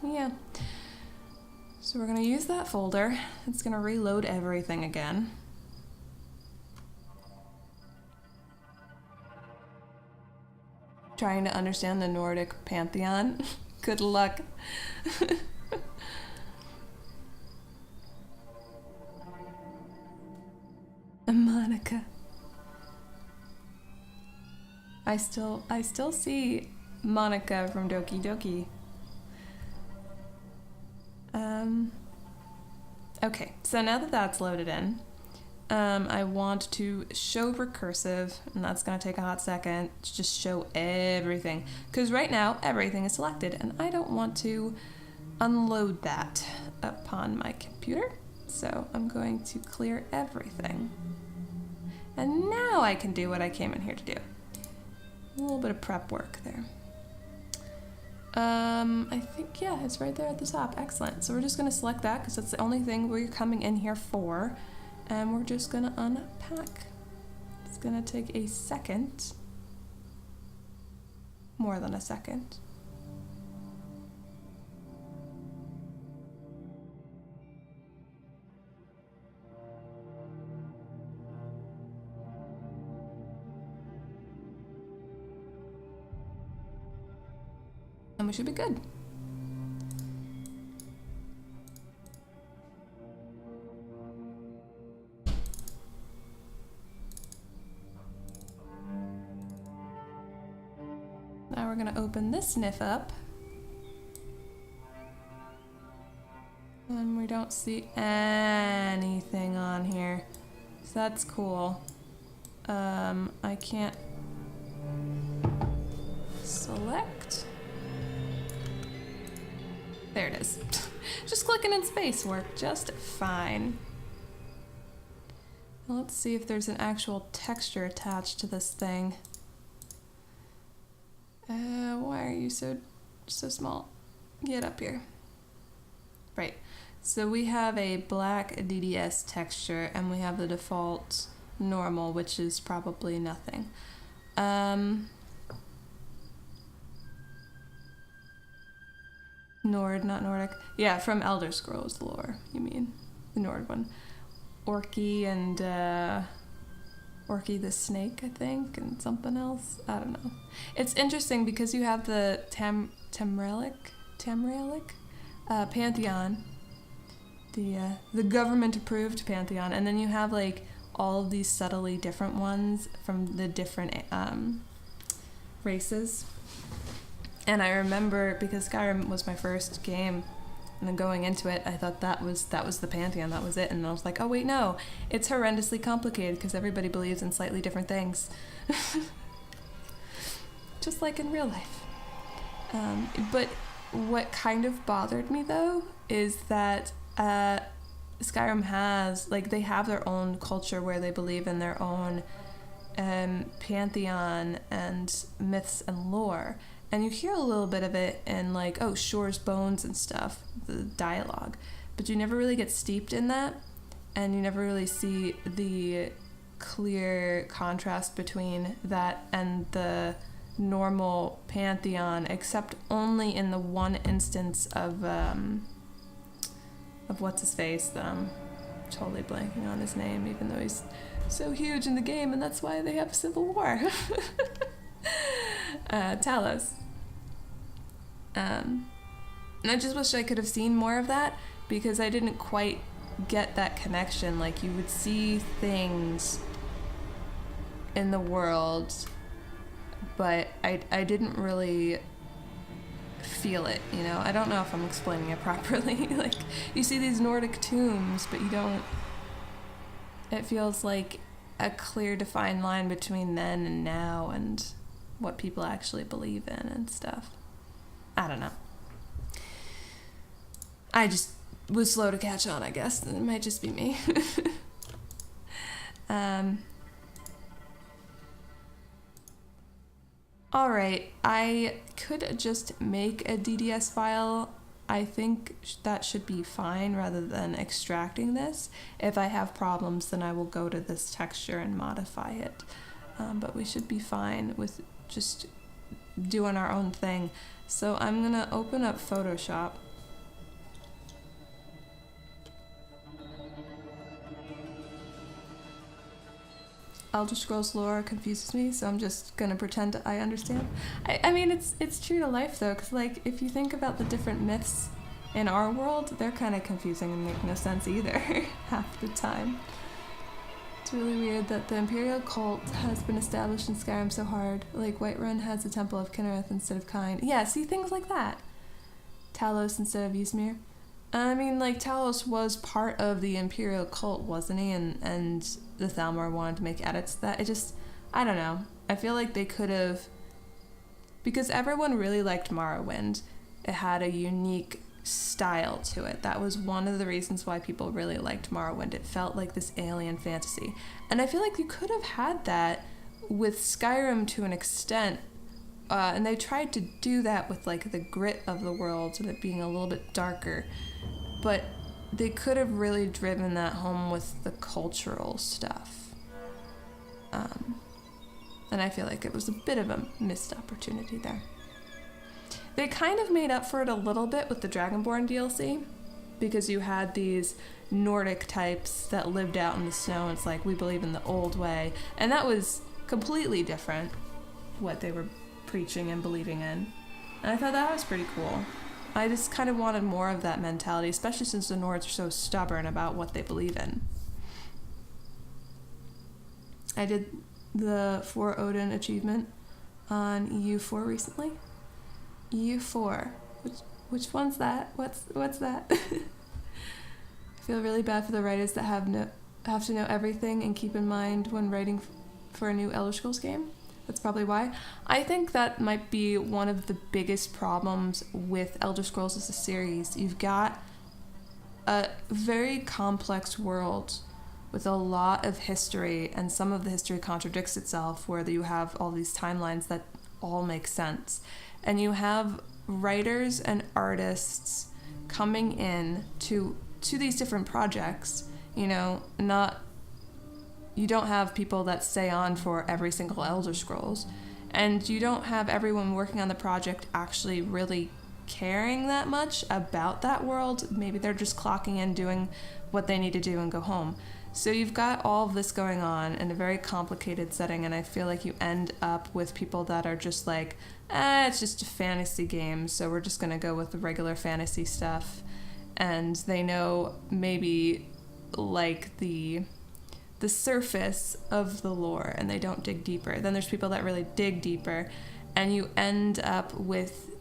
Yeah. So we're gonna use that folder. It's gonna reload everything again. Trying to understand the Nordic pantheon. Good luck. Monica. I still see Monica from Doki Doki. Okay, so now that that's loaded in, I want to show recursive, and that's gonna take a hot second to just show everything. Because right now, everything is selected, and I don't want to unload that upon my computer. So I'm going to clear everything. And now I can do what I came in here to do. A little bit of prep work there. I think, yeah, it's right there at the top. Excellent. So we're just going to select that because that's the only thing we're coming in here for. And we're just going to unpack. It's going to take a second. More than a second. And we should be good. Now we're going to open this sniff up. And we don't see anything on here. So that's cool. I can't select. There it is. Just clicking in space worked just fine. Now let's see if there's an actual texture attached to this thing. Why are you so small? Get up here. Right. So we have a black DDS texture, and we have the default normal, which is probably nothing. Nord, not Nordic. Yeah, from Elder Scrolls lore, you mean. The Nord one. Orky and, Orky the Snake, I think, and something else. I don't know. It's interesting because you have the Tamrielic pantheon, the government-approved pantheon, and then you have, like, all of these subtly different ones from the different, races. And I remember, because Skyrim was my first game, and then going into it, I thought that was the pantheon, that was it. And I was like, oh wait, no, it's horrendously complicated because everybody believes in slightly different things. Just like in real life. But what kind of bothered me though, is that Skyrim has, like, they have their own culture where they believe in their own pantheon and myths and lore. And you hear a little bit of it in, like, oh, Shore's Bones and stuff, the dialogue. But you never really get steeped in that, and you never really see the clear contrast between that and the normal pantheon, except only in the one instance of what's-his-face that I'm totally blanking on his name, even though he's so huge in the game, and that's why they have Civil War. Talos. And I just wish I could have seen more of that, because I didn't quite get that connection. Like, you would see things in the world, but I didn't really feel it, you know? I don't know if I'm explaining it properly. Like, you see these Nordic tombs, but you don't... It feels like a clear, defined line between then and now and what people actually believe in and stuff. I don't know. I just was slow to catch on, I guess. It might just be me. Alright, I could just make a DDS file. I think that should be fine rather than extracting this. If I have problems, then I will go to this texture and modify it. But we should be fine with just doing our own thing. So I'm gonna open up Photoshop. Elder Scrolls lore confuses me, so I'm just gonna pretend I understand. I mean, it's true to life though, because like if you think about the different myths in our world, they're kind of confusing and make no sense either half the time. It's really weird that the Imperial cult has been established in Skyrim so hard. Like Whiterun has the Temple of Kinnereth instead of Kyne. Yeah, see things like that. Talos instead of Ysmir. I mean, like, Talos was part of the Imperial cult, wasn't he? And the Thalmor wanted to make edits to that. It just, I don't know. I feel like they could have... Because everyone really liked Morrowind. It had a unique style to it. That was one of the reasons why people really liked Morrowind. It felt like this alien fantasy. And I feel like you could have had that with Skyrim to an extent. And they tried to do that with, like, the grit of the world and it being a little bit darker. But they could have really driven that home with the cultural stuff. And I feel like it was a bit of a missed opportunity there. They kind of made up for it a little bit with the Dragonborn DLC, because you had these Nordic types that lived out in the snow. It's like, we believe in the old way. And that was completely different, what they were preaching and believing in. And I thought that was pretty cool. I just kind of wanted more of that mentality, especially since the Nords are so stubborn about what they believe in. I did the For Odin achievement on EU4 recently. EU4. Which one's that? What's that? I feel really bad for the writers that have to know everything and keep in mind when writing for a new Elder Scrolls game. That's probably why. I think that might be one of the biggest problems with Elder Scrolls as a series. You've got a very complex world with a lot of history, and some of the history contradicts itself, where you have all these timelines that all make sense. And you have writers and artists coming in to these different projects, you know, you don't have people that stay on for every single Elder Scrolls, and you don't have everyone working on the project actually really caring that much about that world. Maybe they're just clocking in, doing what they need to do, and go home. So you've got all of this going on in a very complicated setting, and I feel like you end up with people that are just like, it's just a fantasy game, so we're just gonna go with the regular fantasy stuff. And they know maybe like the surface of the lore, and they don't dig deeper. Then there's people that really dig deeper, and you end up with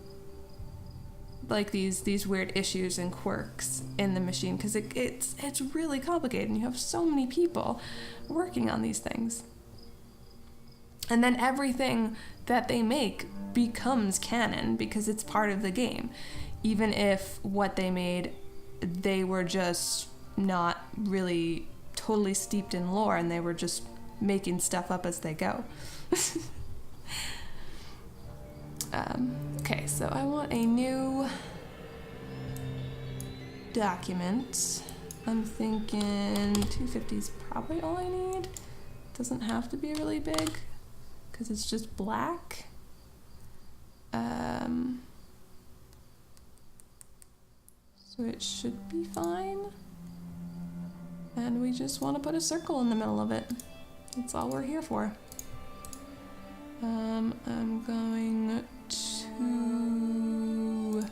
like these weird issues and quirks in the machine, because it's really complicated, and you have so many people working on these things. And then everything that they make becomes canon because it's part of the game, even if what they made, they were just not really totally steeped in lore, and they were just making stuff up as they go. Okay, so I want a new document. I'm thinking 250 is probably all I need. Doesn't have to be really big because it's just black. So it should be fine. And we just want to put a circle in the middle of it. That's all we're here for. I'm going to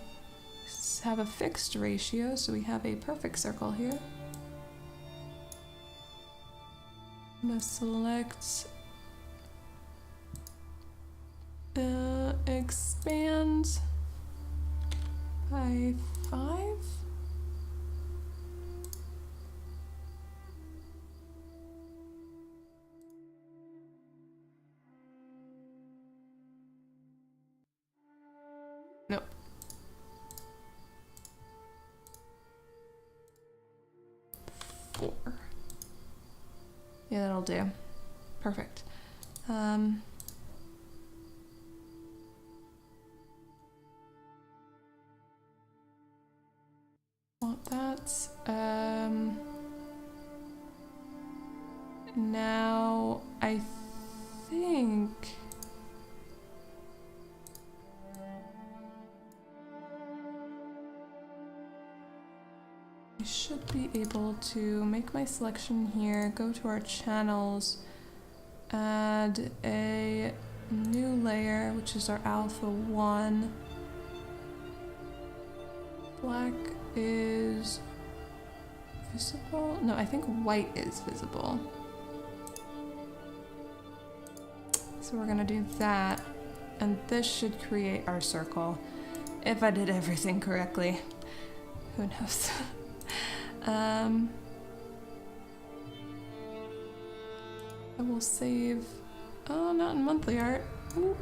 have a fixed ratio, so we have a perfect circle here. I'm going to select expand. by 5? Nope. Four. Yeah, that'll do. Perfect. Want that. Now I think I should be able to make my selection here, go to our channels, add a new layer, which is our alpha 1. Black is visible? No, I think white is visible. So we're gonna do that, and this should create our circle. If I did everything correctly. Who knows? I will save. Oh, not in monthly art. Ooh.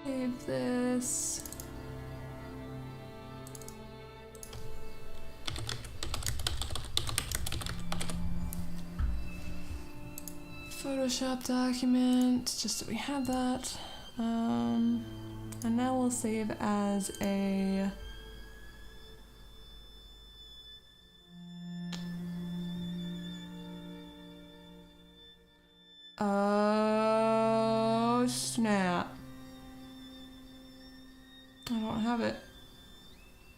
Save this. Photoshop document, just so we have that. And now we'll save as a oh snap. I don't have it.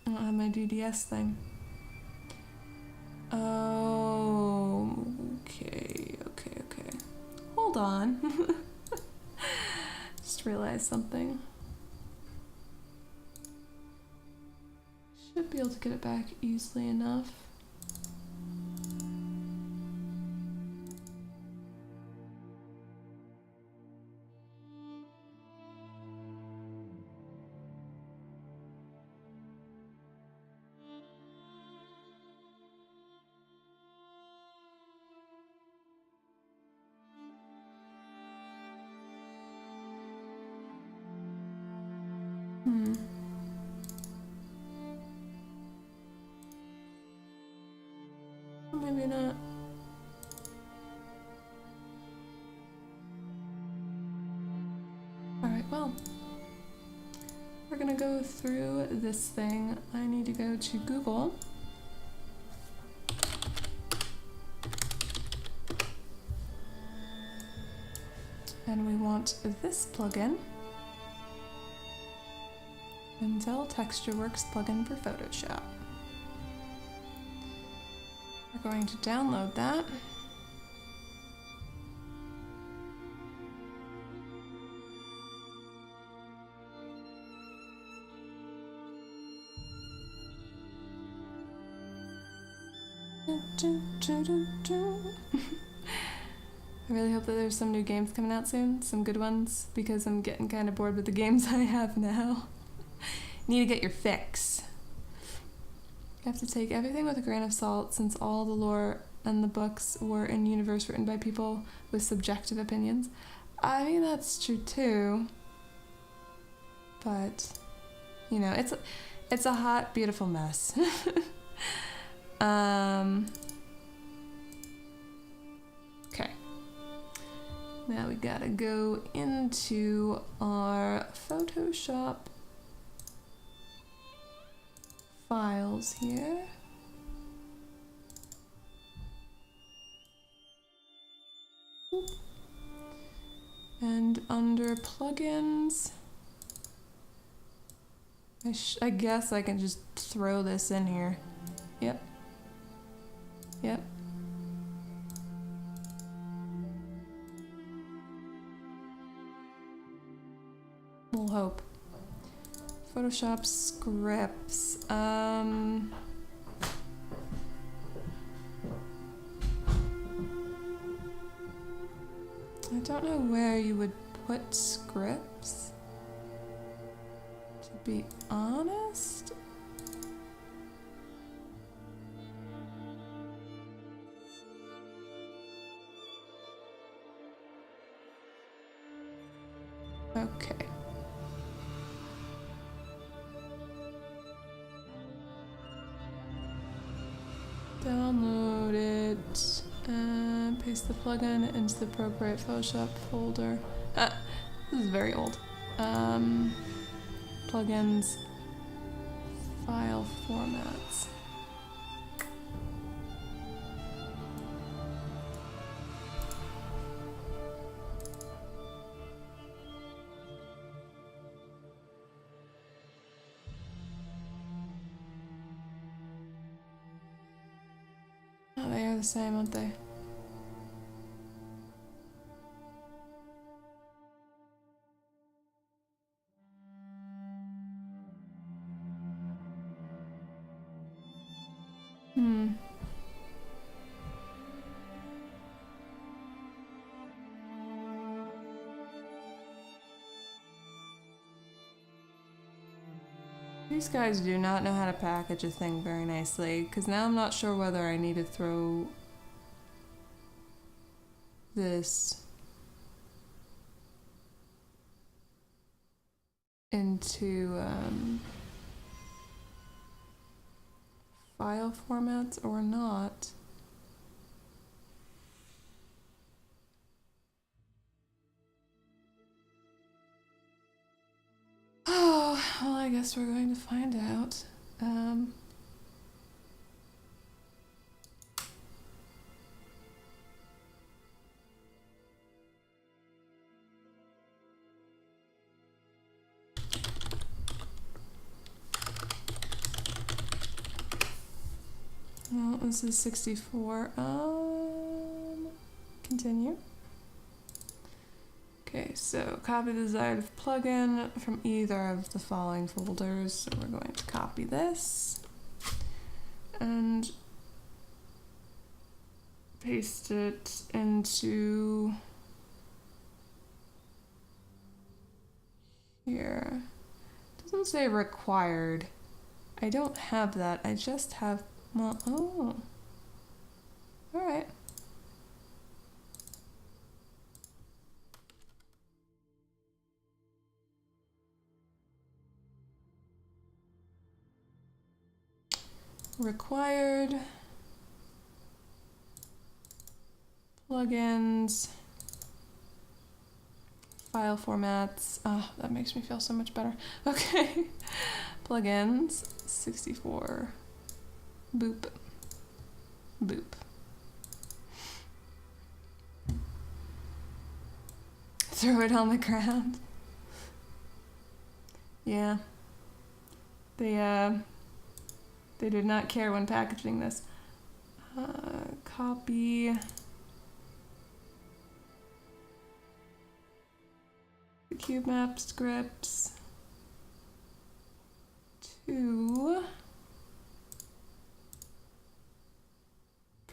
I don't have my DDS thing. Oh, okay. Hold on. Just realized something. Should be able to get it back easily enough. Maybe not. Alright, well. We're gonna go through this thing. I need to go to Google. And we want this plugin. Intel TextureWorks plugin for Photoshop. We're going to download that. I really hope that there's some new games coming out soon, some good ones, because I'm getting kind of bored with the games I have now. Need to get your fix. You have to take everything with a grain of salt, since all the lore and the books were in universe written by people with subjective opinions. I mean, that's true too. But, you know, it's a hot, beautiful mess. Okay. Now we gotta go into our Photoshop files here. And under plugins, I guess I can just throw this in here. Yep. Yep. We'll hope. Photoshop scripts. I don't know where you would put scripts. be honest, okay. Download it and paste the plugin into the appropriate Photoshop folder. This is very old. Plugins, file formats. Oh, they are the same, aren't they? These guys do not know how to package a thing very nicely, because now I'm not sure whether I need to throw this into file formats or not. Oh, well, I guess we're going to find out. Well, this is 64. Continue. Okay, so copy the desired plugin from either of the following folders. So we're going to copy this and paste it into here. It doesn't say required. I don't have that. I just have, well, oh, all right. Required plugins, file formats. Oh, that makes me feel so much better. Okay, plugins 64. Boop, boop. Throw it on the ground. Yeah, they did not care when packaging this. Copy the cube map scripts to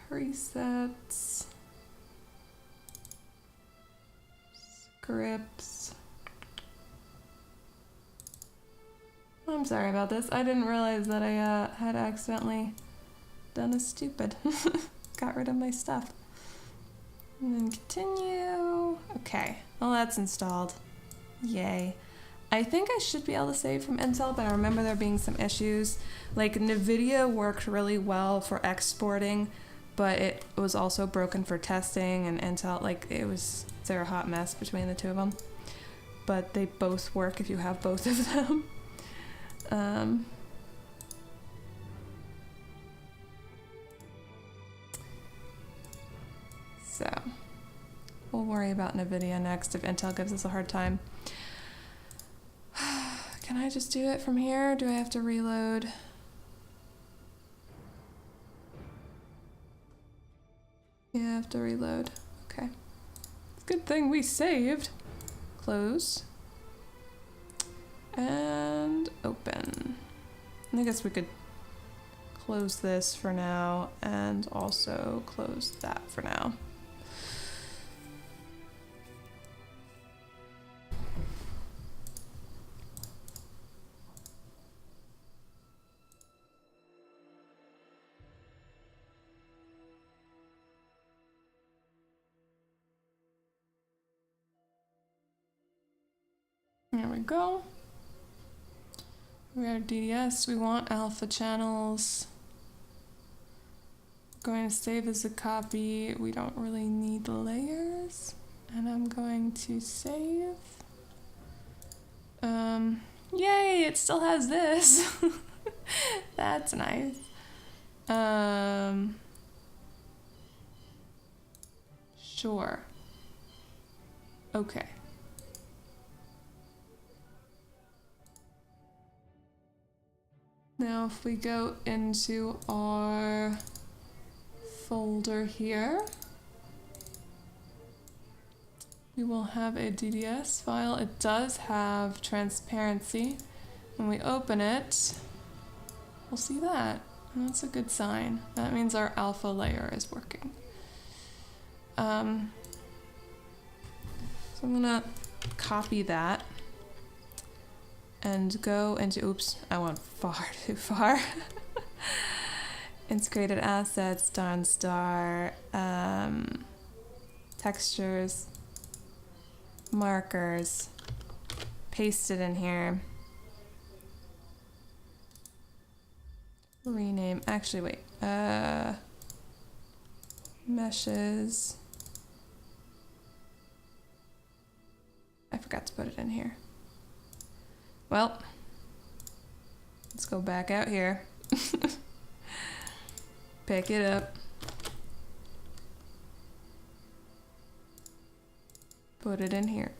presets, scripts. I'm sorry about this. I didn't realize that I had accidentally done a stupid. Got rid of my stuff. And then continue. Okay, well that's installed. Yay. I think I should be able to save from Intel, but I remember there being some issues. Like NVIDIA worked really well for exporting, but it was also broken for testing, and Intel, like they're a hot mess between the two of them. But they both work if you have both of them. So we'll worry about NVIDIA next if Intel gives us a hard time. Can I just do it from here? Do I have to reload? Yeah, I have to reload. Okay. It's a good thing we saved. Close. And open. I guess we could close this for now and also close that for now. There we go. We are DDS. We want alpha channels. Going to save as a copy. We don't really need layers. And I'm going to save. Yay, it still has this. That's nice. Sure. Okay. Now if we go into our folder here, we will have a DDS file. It does have transparency. When we open it, we'll see that. And that's a good sign. That means our alpha layer is working. So I'm gonna copy that and go into, oops, I went far too far. Integrated assets, Dawnstar, textures, markers, paste it in here. Rename, actually wait, meshes. I forgot to put it in here. Well, let's go back out here. Pick it up. Put it in here.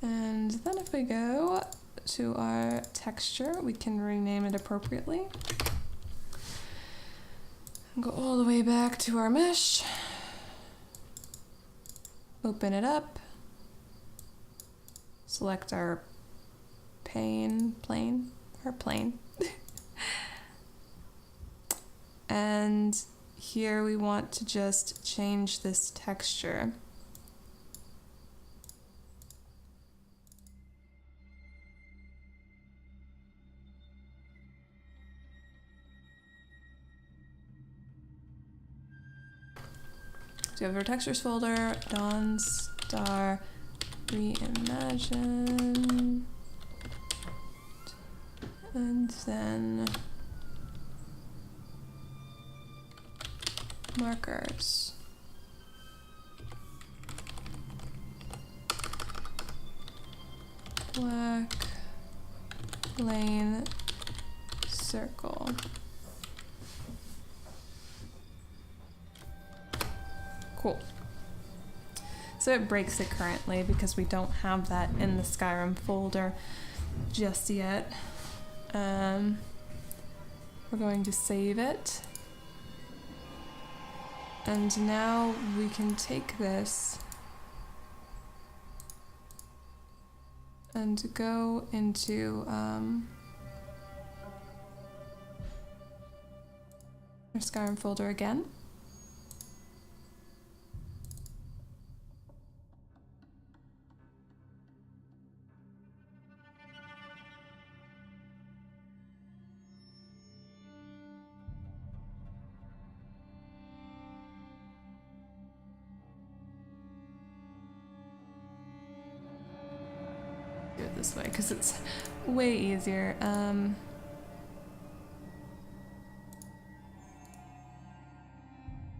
And then if we go to our texture, we can rename it appropriately. And go all the way back to our mesh. Open it up. Select our plane. And here we want to just change this texture. So we have our textures folder, Dawnstar Reimagine, and then markers. Black lane circle. Cool. So it breaks it currently because we don't have that in the Skyrim folder just yet. We're going to save it. And now we can take this and go into our Skyrim folder again. Do it this way because it's way easier.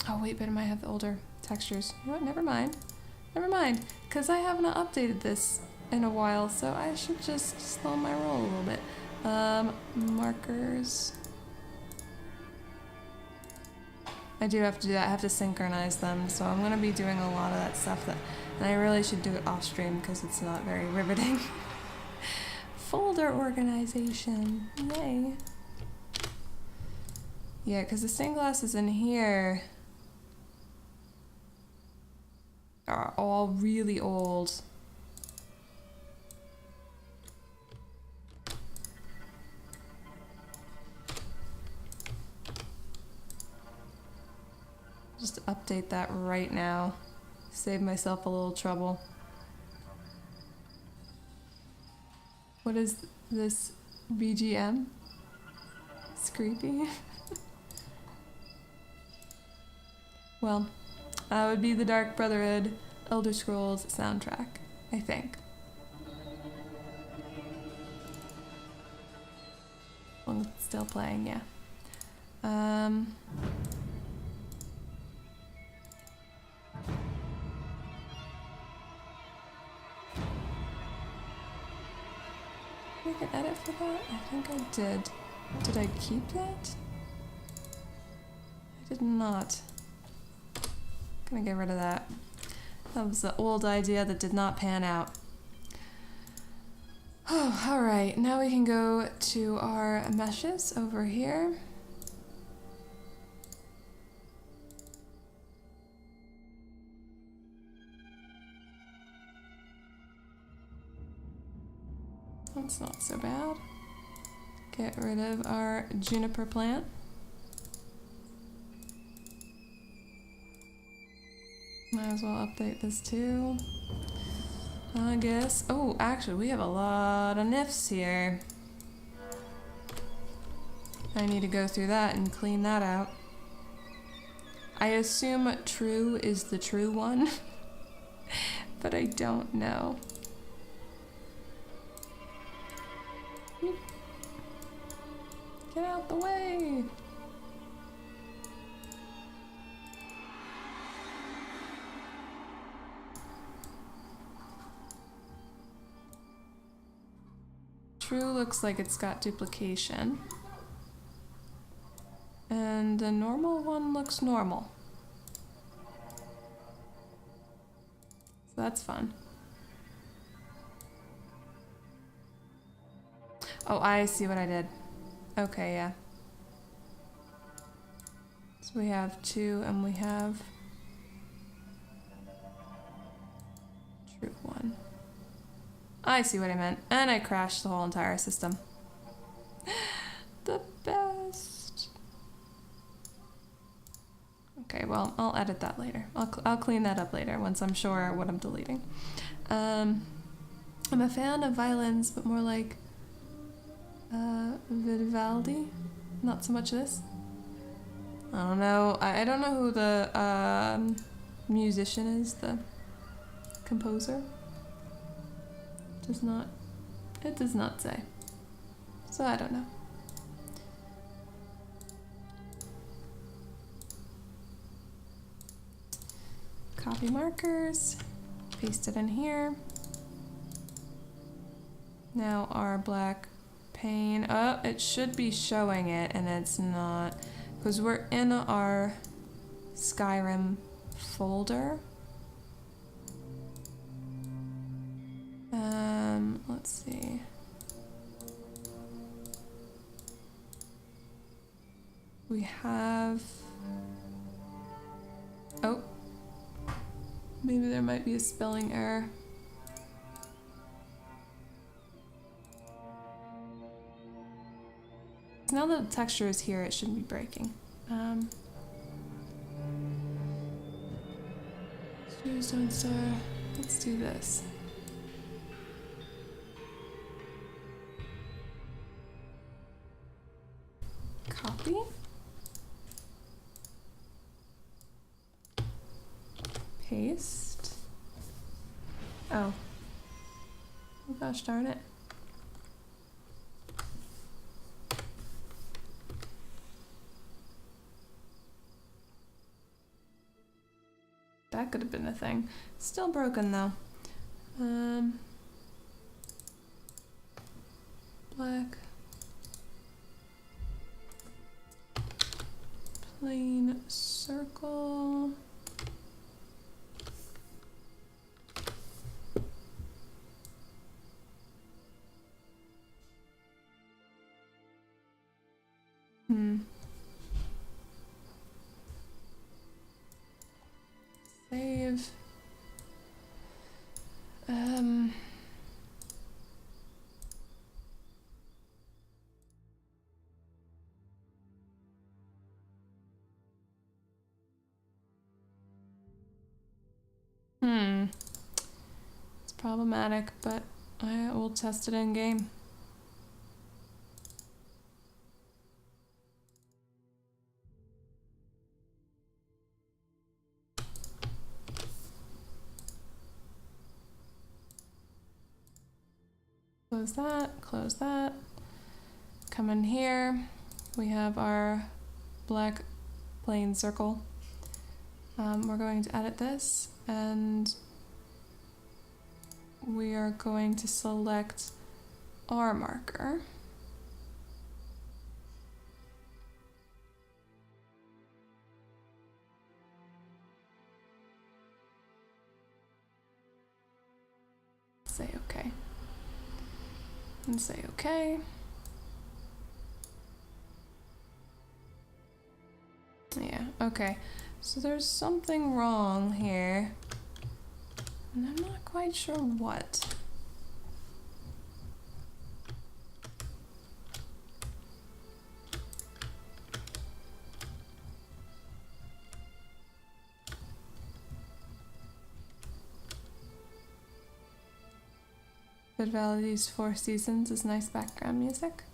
Oh wait, but I might have the older textures. You know what? Never mind. Never mind, because I haven't updated this in a while, so I should just slow my roll a little bit. Markers. I do have to do that. I have to synchronize them, so I'm going to be doing a lot of that stuff, and I really should do it off stream because it's not very riveting. Folder organization. Yay. Yeah, because the stained glass is in here are all really old. Just update that right now. Save myself a little trouble. What is this BGM? It's creepy. Well, that would be the Dark Brotherhood Elder Scrolls soundtrack, I think. Well, it's still playing, yeah. Make an edit for that? I think I did. Did I keep that? I did not. Gonna get rid of that. That was the old idea that did not pan out. Oh, alright. Now we can go to our meshes over here. That's not so bad. Get rid of our juniper plant. Might as well update this too. I guess. Oh, actually, we have a lot of nifs here. I need to go through that and clean that out. I assume true is the true one, but I don't know. Get out the way! True looks like it's got duplication. And the normal one looks normal. So that's fun. Oh, I see what I did. Okay, yeah. So we have 2 and we have true 1. I see what I meant. And I crashed the whole entire system. The best. Okay, well, I'll edit that later. I'll clean that up later once I'm sure what I'm deleting. I'm a fan of violins, but more like Vivaldi. Not so much this. I don't know. I don't know who the musician is, the composer. It does not say. So I don't know. Copy markers, paste it in here. Now our black pane, oh, it should be showing it and it's not, because we're in our Skyrim folder. Let's see. We have, oh, maybe there might be a spelling error. Now that the texture is here, it shouldn't be breaking. Choose Dawnstar. Let's do this. Copy. Paste. Oh. Oh gosh darn it. That could have been a thing. Still broken though. Black. Plain circle. Save. It's problematic, but I will test it in game. Close that, close that. Come in here. We have our black plane circle. We're going to edit this, and we are going to select our marker. Say okay. And say okay. Yeah, okay. So there's something wrong here, and I'm not quite sure what. Good Vality's Four Seasons is nice background music.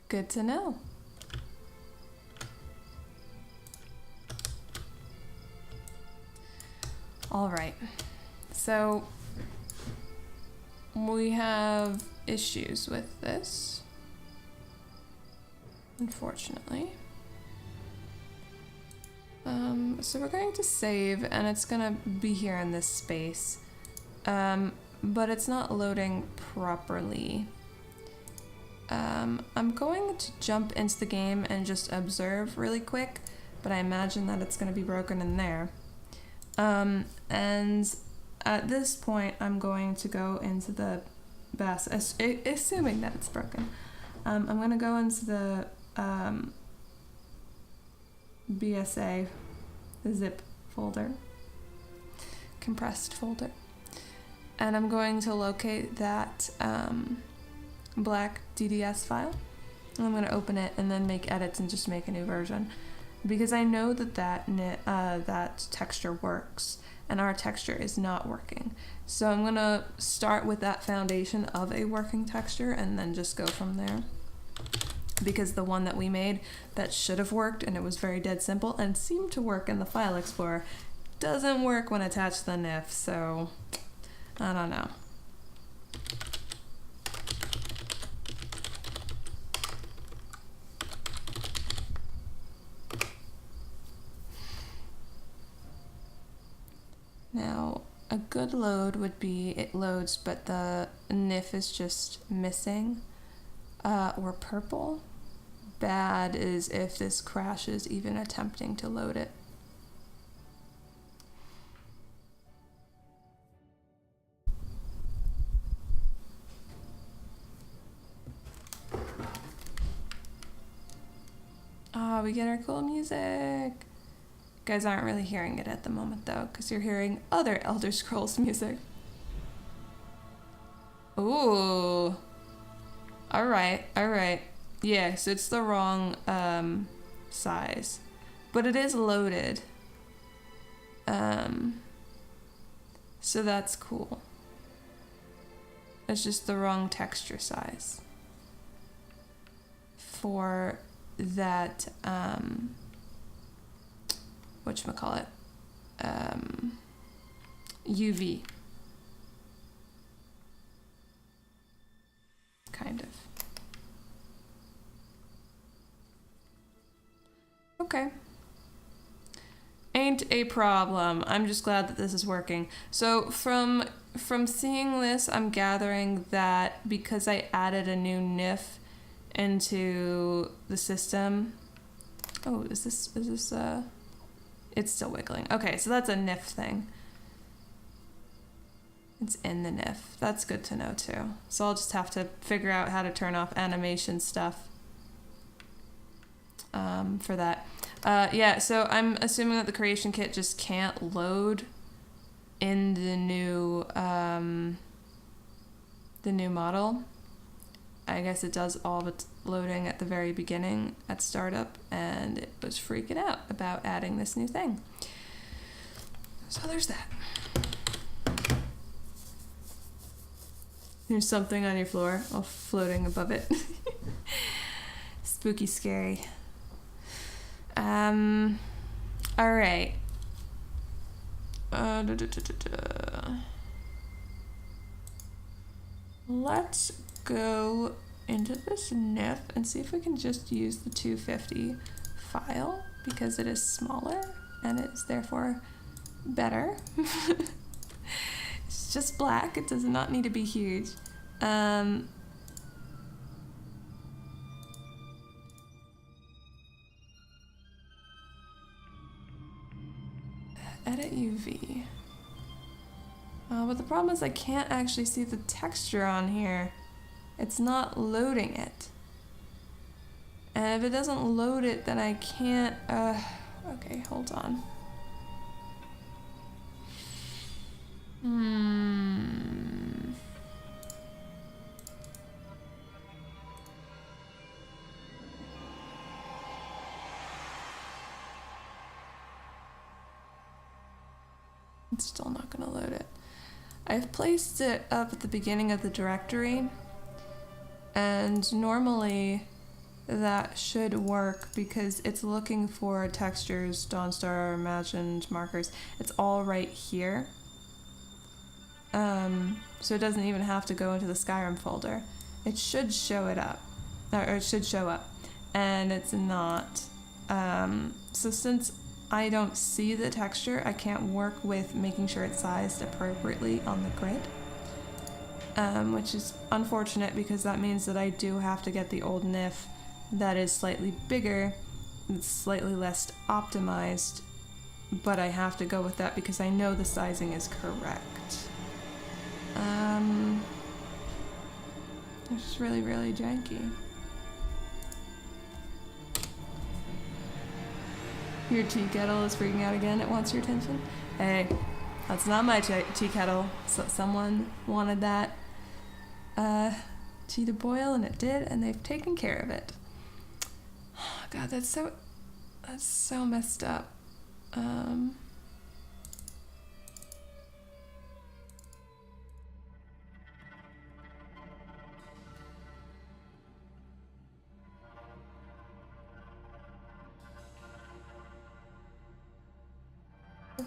Good to know. All right, so we have issues with this, unfortunately. So we're going to save, and it's gonna be here in this space, but it's not loading properly. I'm going to jump into the game and just observe really quick, but I imagine that it's gonna be broken in there. And at this point, I'm going to go into the assuming that it's broken. I'm going to go into the BSA zip folder, compressed folder, and I'm going to locate that black DDS file. And I'm going to open it and then make edits and just make a new version. Because I know that that texture works, and our texture is not working. So I'm gonna start with that foundation of a working texture and then just go from there. Because the one that we made that should have worked, and it was very dead simple and seemed to work in the file explorer, doesn't work when attached to the NIF, so I don't know. Now, a good load would be it loads, but the NIF is just missing or purple. Bad is if this crashes even attempting to load it. We get our cool music. You guys aren't really hearing it at the moment though, because you're hearing other Elder Scrolls music. Ooh. Alright, alright. Yeah, so it's the wrong size. But it is loaded. So that's cool. It's just the wrong texture size for that whatchamacallit, UV. Kind of. Okay. Ain't a problem. I'm just glad that this is working. So from seeing this, I'm gathering that because I added a new NIF into the system. Oh, is this it's still wiggling. Okay, so that's a NIF thing. It's in the NIF. That's good to know too. So I'll just have to figure out how to turn off animation stuff for that. Yeah, so I'm assuming that the creation kit just can't load in the new model. I guess it does all of its loading at the very beginning at startup, and it was freaking out about adding this new thing. So there's that. There's something on your floor, all floating above it. Spooky, scary. All right. Let's go into this NIF and see if we can just use the 250 file because it is smaller and it is therefore better. It's just black, it does not need to be huge. Edit UV. But the problem is I can't actually see the texture on here. It's not loading it. And if it doesn't load it, then I can't, okay, hold on. It's still not gonna load it. I've placed it up at the beginning of the directory, and normally that should work because it's looking for textures, Dawnstar, imagined markers. It's all right here. So it doesn't even have to go into the Skyrim folder. It should show it up, or it should show up, and it's not. So since I don't see the texture, I can't work with making sure it's sized appropriately on the grid, which is unfortunate because that means that I do have to get the old NIF that is slightly bigger, it's slightly less optimized, but I have to go with that because I know the sizing is correct. It's just really, really janky. Your tea kettle is freaking out again. It wants your attention. Hey, that's not my tea kettle. So someone wanted that tea to boil, and it did, and they've taken care of it. Oh, God, that's so messed up.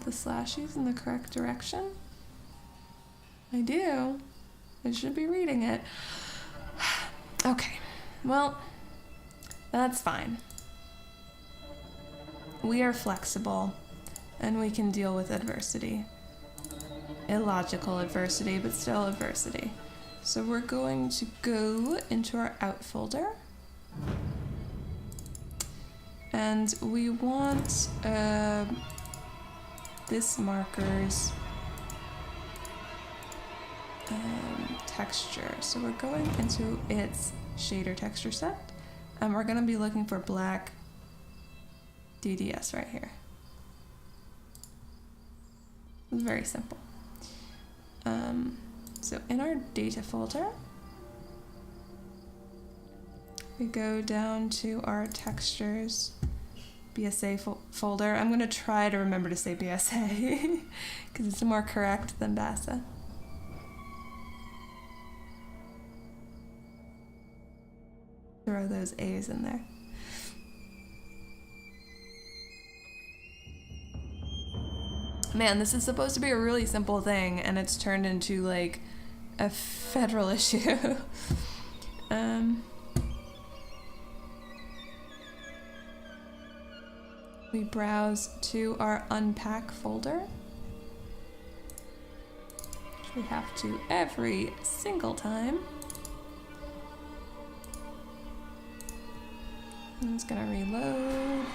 The slashies in the correct direction? I do. I should be reading it. Okay, well, that's fine. We are flexible, and we can deal with adversity. Illogical adversity, but still adversity. So we're going to go into our out folder. And we want this marker's texture. So we're going into its shader texture set, and we're going to be looking for black DDS right here. It's very simple. So in our data folder, we go down to our textures BSA folder. I'm going to try to remember to say BSA because it's more correct than BASA. Throw those A's in there. Man, this is supposed to be a really simple thing, and it's turned into like a federal issue. We browse to our unpack folder, which we have to every single time. And it's gonna reload.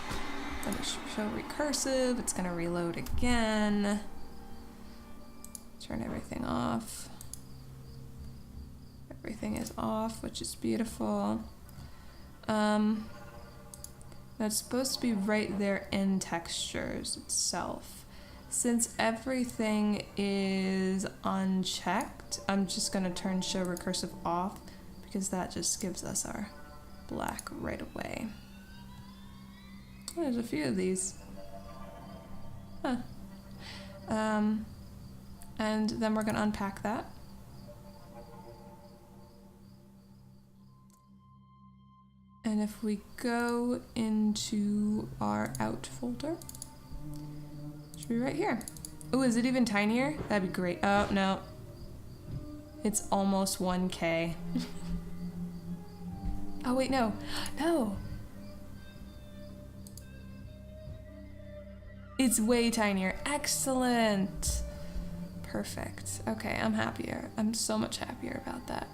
Gonna show recursive. It's gonna reload again. Turn everything off. Everything is off, which is beautiful. That's supposed to be right there in textures itself. Since everything is unchecked, I'm just gonna turn show recursive off because that just gives us our black right away. Oh, there's a few of these. Huh. And then we're gonna unpack that. And if we go into our out folder, it should be right here. Oh, is it even tinier? That'd be great. Oh, no. It's almost 1K. Oh wait, no. No! It's way tinier. Excellent! Perfect. Okay, I'm happier. I'm so much happier about that.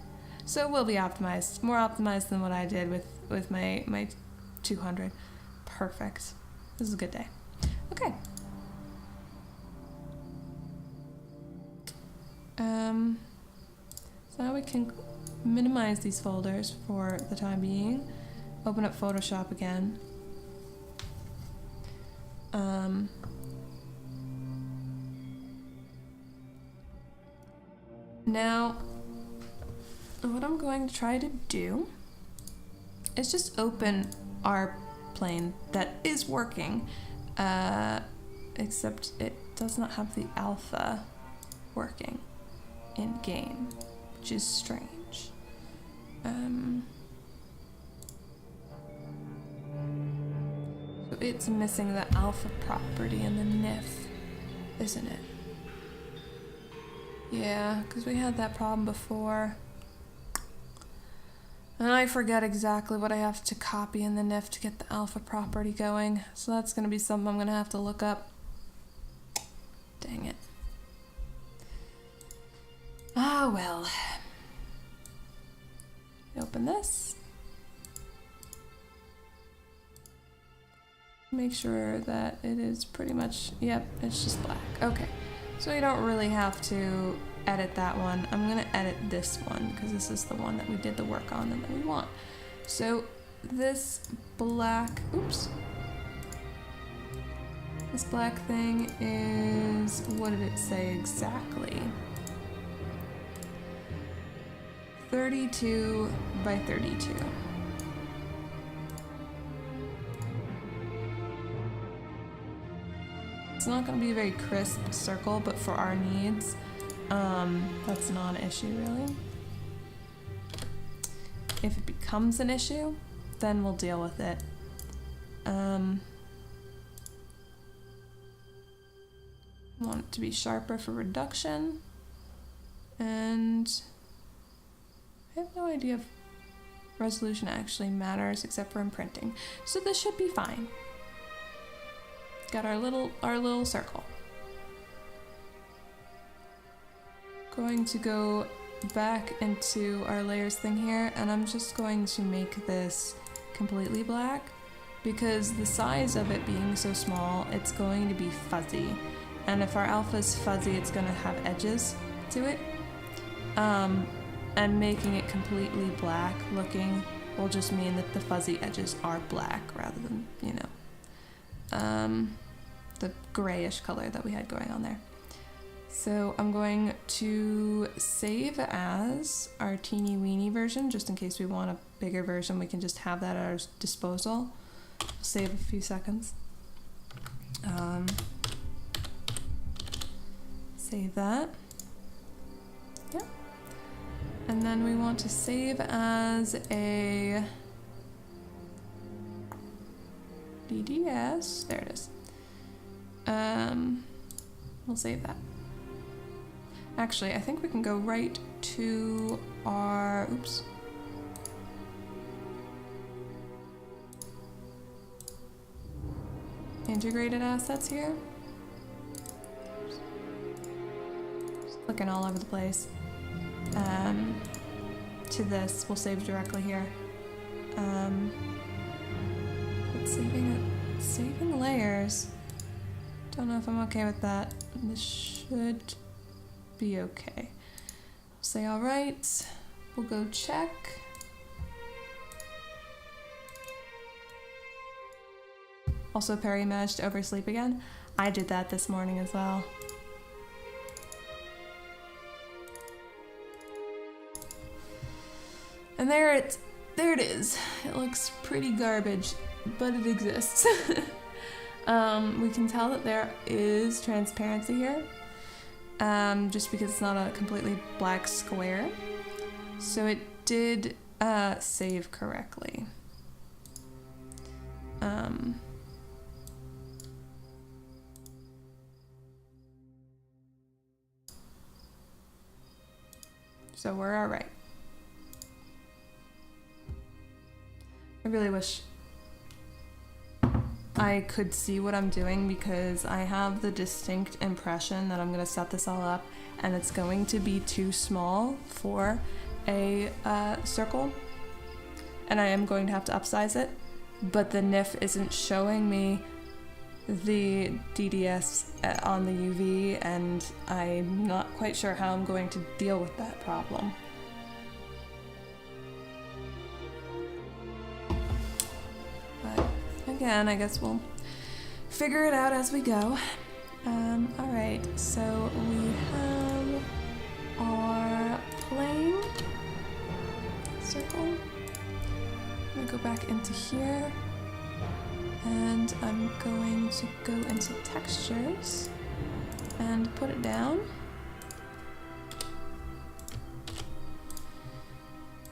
So it will be optimized. More optimized than what I did with my 200. Perfect. This is a good day. Okay. So now we can minimize these folders for the time being. Open up Photoshop again. Now, what I'm going to try to do is just open our plane that is working, except it does not have the alpha working in game, which is strange. So it's missing the alpha property in the NIF, isn't it? Yeah, because we had that problem before. And I forget exactly what I have to copy in the NIF to get the alpha property going. So that's going to be something I'm going to have to look up. Dang it. Ah, well. Open this. Make sure that it is pretty much, yep, it's just black. Okay. So we don't really have to edit that one. I'm going to edit this one because this is the one that we did the work on and that we want. So this black, oops. This black thing is, what did it say exactly? 32 by 32. It's not going to be a very crisp circle, but for our needs, that's not an issue really. If it becomes an issue, then we'll deal with it. Want it to be sharper for reduction, and I have no idea if resolution actually matters except for imprinting. So this should be fine. Got our little circle. Going to go back into our layers thing here, and I'm just going to make this completely black because the size of it being so small, it's going to be fuzzy. And if our alpha is fuzzy, it's going to have edges to it. And making it completely black looking will just mean that the fuzzy edges are black rather than, you know, the grayish color that we had going on there. So I'm going to save as our teeny weeny version, just in case we want a bigger version. We can just have that at our disposal. Save a few seconds. Save that. Yep. And then we want to save as a DDS. There it is. We'll save that. Actually, I think we can go right to our, oops. Integrated assets here. Just clicking all over the place. To this, we'll save directly here. But saving layers. Don't know if I'm okay with that. This should be okay. Say all right. We'll go check. Also, Perry managed to oversleep again. I did that this morning as well. And there it is. It looks pretty garbage, but it exists. We can tell that there is transparency here, just because it's not a completely black square. So it did save correctly. So we're all right. I really wish I could see what I'm doing, because I have the distinct impression that I'm going to set this all up and it's going to be too small for a circle, and I am going to have to upsize it, but the NIF isn't showing me the DDS on the UV, and I'm not quite sure how I'm going to deal with that problem. But again, I guess we'll figure it out as we go. Alright, so we have our plane circle. I'm gonna go back into here, and I'm going to go into textures and put it down.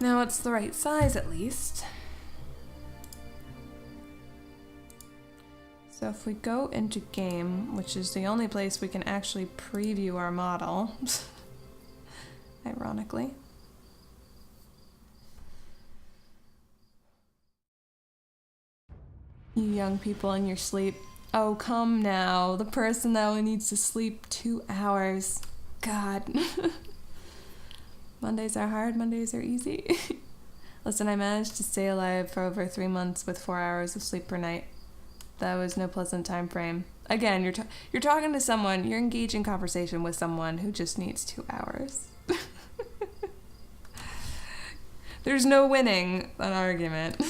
Now it's the right size at least. So if we go into game, which is the only place we can actually preview our model, ironically. You young people in your sleep. Oh, come now. The person that only needs to sleep 2 hours. God. Mondays are hard, Mondays are easy. Listen, I managed to stay alive for over 3 months with 4 hours of sleep per night. That was no pleasant time frame. Again, you're talking to someone, you're engaging conversation with someone who just needs 2 hours. There's no winning an argument.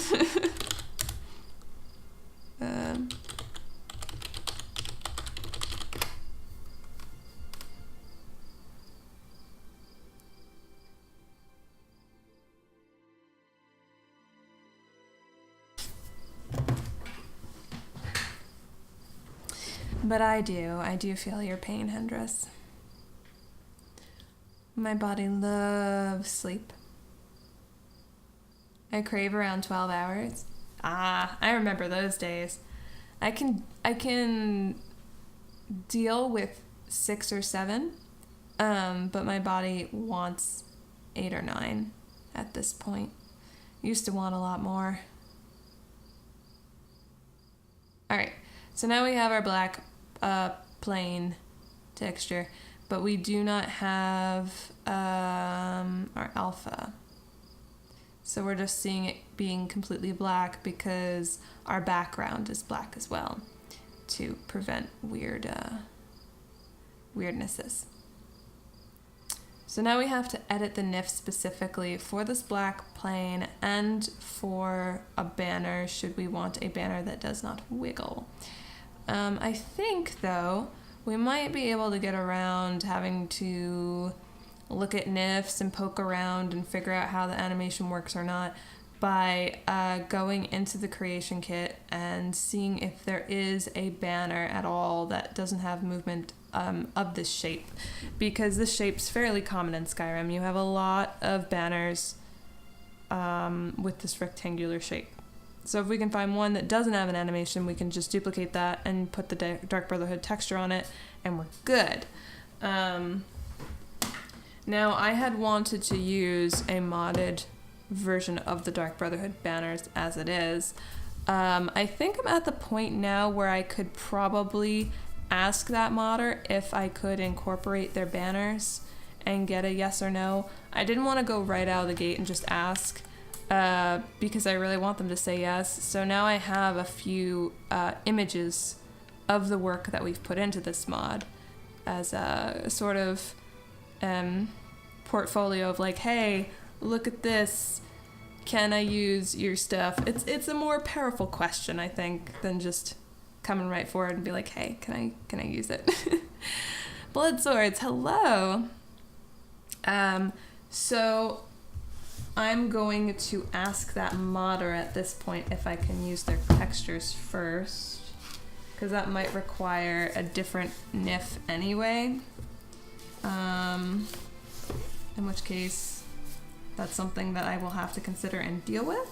But I do feel your pain, Hendris. My body loves sleep. I crave around 12 hours. Ah, I remember those days. I can deal with 6 or 7, but my body wants 8 or 9 at this point. Used to want a lot more. Alright, so now we have our black plain texture, but we do not have our alpha. So we're just seeing it being completely black because our background is black as well, to prevent weirdnesses. So now we have to edit the NIF specifically for this black plane and for a banner, should we want a banner that does not wiggle. I think, though, we might be able to get around having to look at NIFs and poke around and figure out how the animation works or not by going into the creation kit and seeing if there is a banner at all that doesn't have movement of this shape, because this shape's fairly common in Skyrim. You have a lot of banners with this rectangular shape. So if we can find one that doesn't have an animation, we can just duplicate that and put the Dark Brotherhood texture on it, and we're good. Now, I had wanted to use a modded version of the Dark Brotherhood banners as it is. I think I'm at the point now where I could probably ask that modder if I could incorporate their banners and get a yes or no. I didn't want to go right out of the gate and just ask, because I really want them to say yes. So now I have a few images of the work that we've put into this mod as a sort of portfolio of like, hey, look at this, can I use your stuff? It's a more powerful question, I think, than just coming right forward and be like, hey, can I use it? Blood swords, hello. So I'm going to ask that modder at this point if I can use their textures first, because that might require a different NIF anyway. In which case, that's something that I will have to consider and deal with.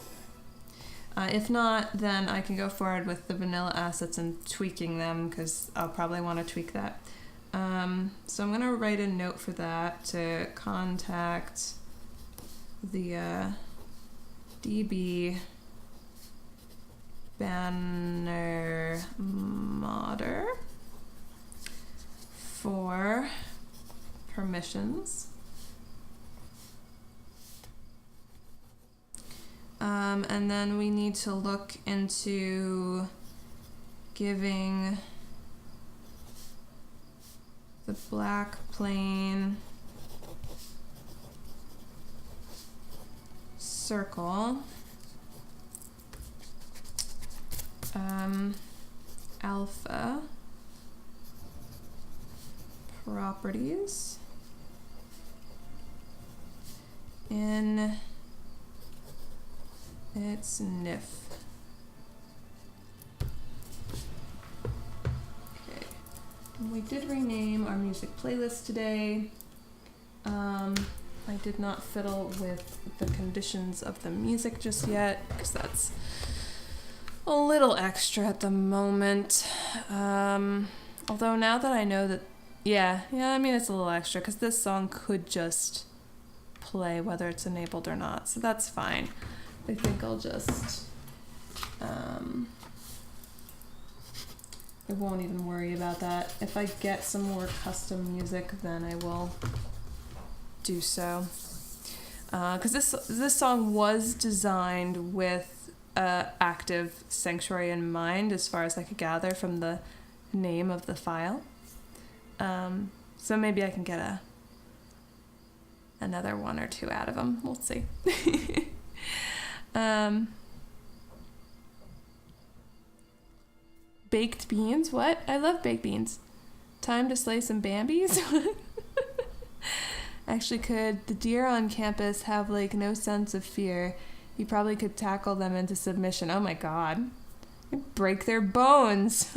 If not, then I can go forward with the vanilla assets and tweaking them, because I'll probably want to tweak that. So I'm gonna write a note for that to contact the DB banner modder for permissions. And then we need to look into giving the black plane circle alpha properties in its NIF. Okay, we did rename our music playlist today. I did not fiddle with the conditions of the music just yet because that's a little extra at the moment. Although now that I know that, yeah, I mean it's a little extra because this song could just play whether it's enabled or not, so that's fine. I think I'll just, I won't even worry about that. If I get some more custom music, then I will do so. Because this song was designed with active sanctuary in mind, as far as I could gather from the name of the file. So maybe I can get another one or two out of them. We'll see. Baked beans? What? I love baked beans. Time to slay some Bambis? Actually, could the deer on campus have, like, no sense of fear? You probably could tackle them into submission. Oh my god. You'd break their bones.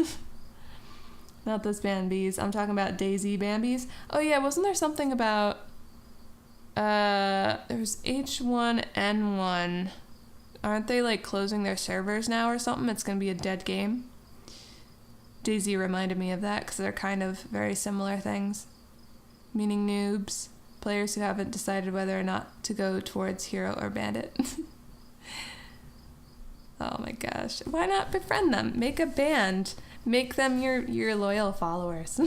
Not those Bambis. I'm talking about Daisy Bambis. Oh yeah, wasn't there something about... there's H1N1... Aren't they, like, closing their servers now or something? It's gonna be a dead game. Daisy reminded me of that because they're kind of very similar things. Meaning noobs. Players who haven't decided whether or not to go towards hero or bandit. Oh my gosh. Why not befriend them? Make a band. Make them your loyal followers.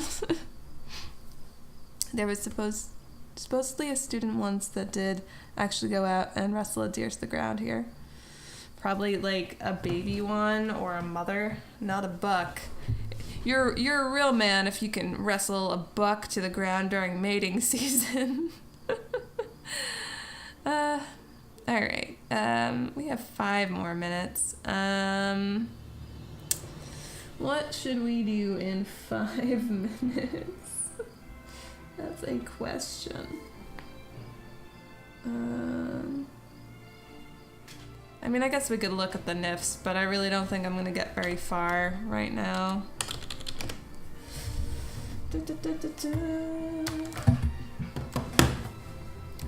There was supposedly a student once that did actually go out and wrestle a deer to the ground here. Probably like a baby one or a mother, not a buck. You're a real man if you can wrestle a buck to the ground during mating season. Alright. We have 5 more minutes. What should we do in 5 minutes? That's a question. I mean, I guess we could look at the NIFs, but I really don't think I'm going to get very far right now.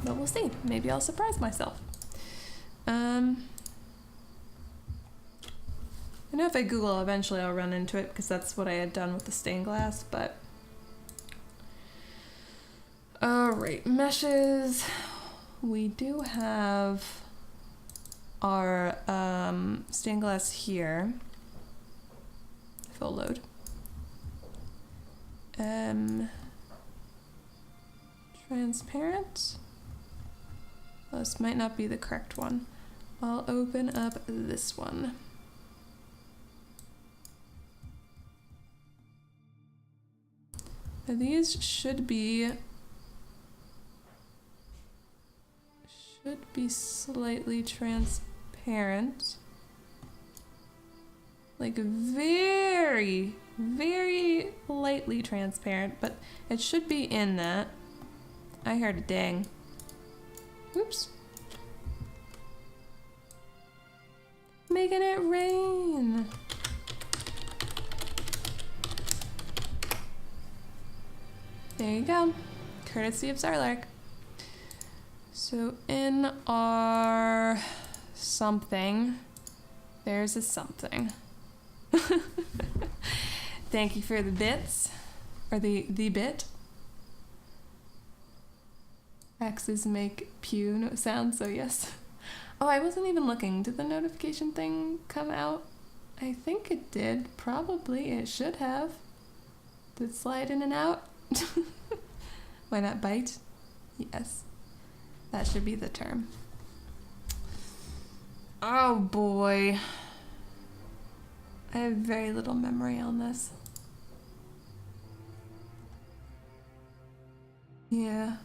But we'll see. Maybe I'll surprise myself. I know if I Google, eventually I'll run into it, because that's what I had done with the stained glass, but... Alright, meshes. We do have our stained glass here. Full load. Transparent. Well, this might not be the correct one. I'll open up this one. Now these should be slightly transparent. Like very, very lightly transparent, but it should be in that. I heard a ding. Oops. Making it rain. There you go. Courtesy of Zarlark. So in our something, there's a something. Thank you for the bits. Or the bit. X's make pew no sound, so yes. Oh, I wasn't even looking. Did the notification thing come out? I think it did. Probably. It should have. Did it slide in and out? Why not bite? Yes. That should be the term. Oh boy. I have very little memory on this. Yeah.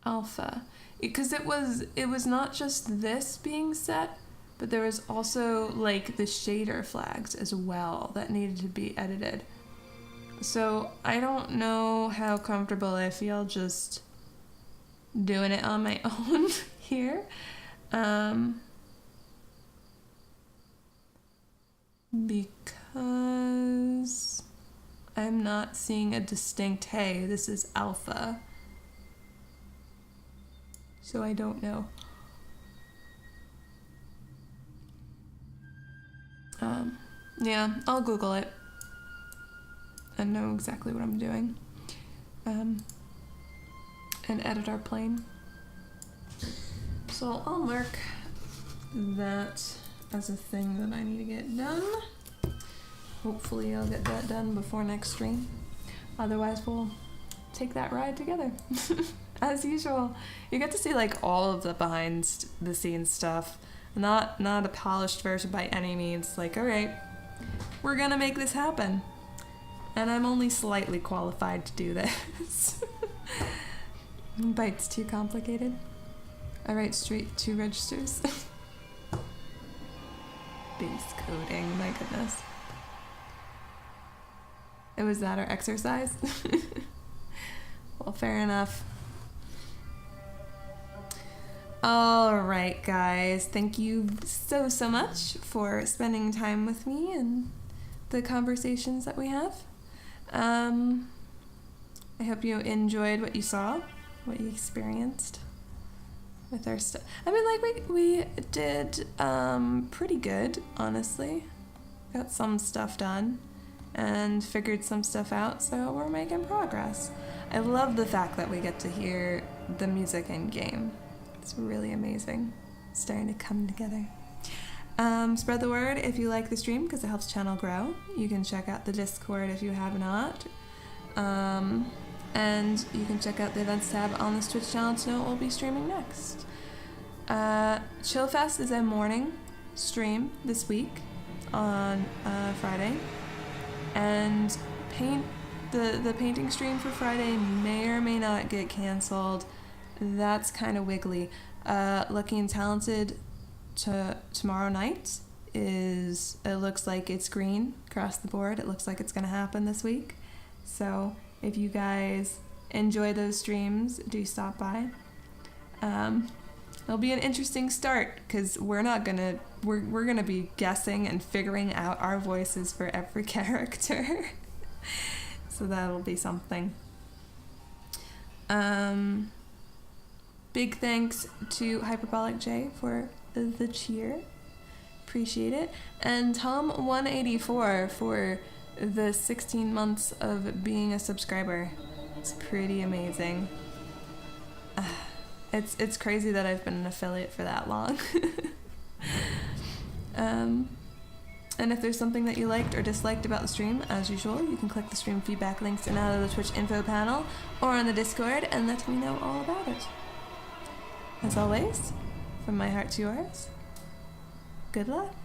Alpha. Because it was not just this being set, but there was also like the shader flags as well that needed to be edited. So I don't know how comfortable I feel just doing it on my own here. Because I'm not seeing a distinct, hey, this is alpha. So I don't know. Yeah, I'll Google it and know exactly what I'm doing. And edit our plane. So I'll mark that as a thing that I need to get done. Hopefully I'll get that done before next stream. Otherwise we'll take that ride together. As usual. You get to see like all of the behind the scenes stuff. Not a polished version by any means. Like, alright, we're gonna make this happen. And I'm only slightly qualified to do this. Byte's too complicated. I write straight to registers. Base coding, my goodness. It was that or exercise? Well, fair enough. Alright, guys. Thank you so much for spending time with me and the conversations that we have. I hope you enjoyed what you saw, what you experienced with our stuff. I mean, like, we did pretty good, honestly. Got some stuff done and figured some stuff out, so we're making progress. I love the fact that we get to hear the music in game. It's really amazing. It's starting to come together. Spread the word if you like the stream because it helps the channel grow. You can check out the Discord if you have not. And you can check out the events tab on this Twitch channel to know what we'll be streaming next. Chillfest is a morning stream this week on Friday. And the painting stream for Friday may or may not get canceled. That's kind of wiggly. Lucky and Talented tomorrow night it looks like it's green across the board. It looks like it's going to happen this week. So if you guys enjoy those streams, do stop by. It'll be an interesting start because we're gonna be guessing and figuring out our voices for every character. So that'll be something. Big thanks to Hyperbolic J for the cheer. Appreciate it. And Tom184 for the 16 months of being a subscriber. It's pretty amazing. It's crazy that I've been an affiliate for that long. And if there's something that you liked or disliked about the stream, as usual, you can click the stream feedback links in either the Twitch info panel or on the Discord and let me know all about it. As always, from my heart to yours, good luck.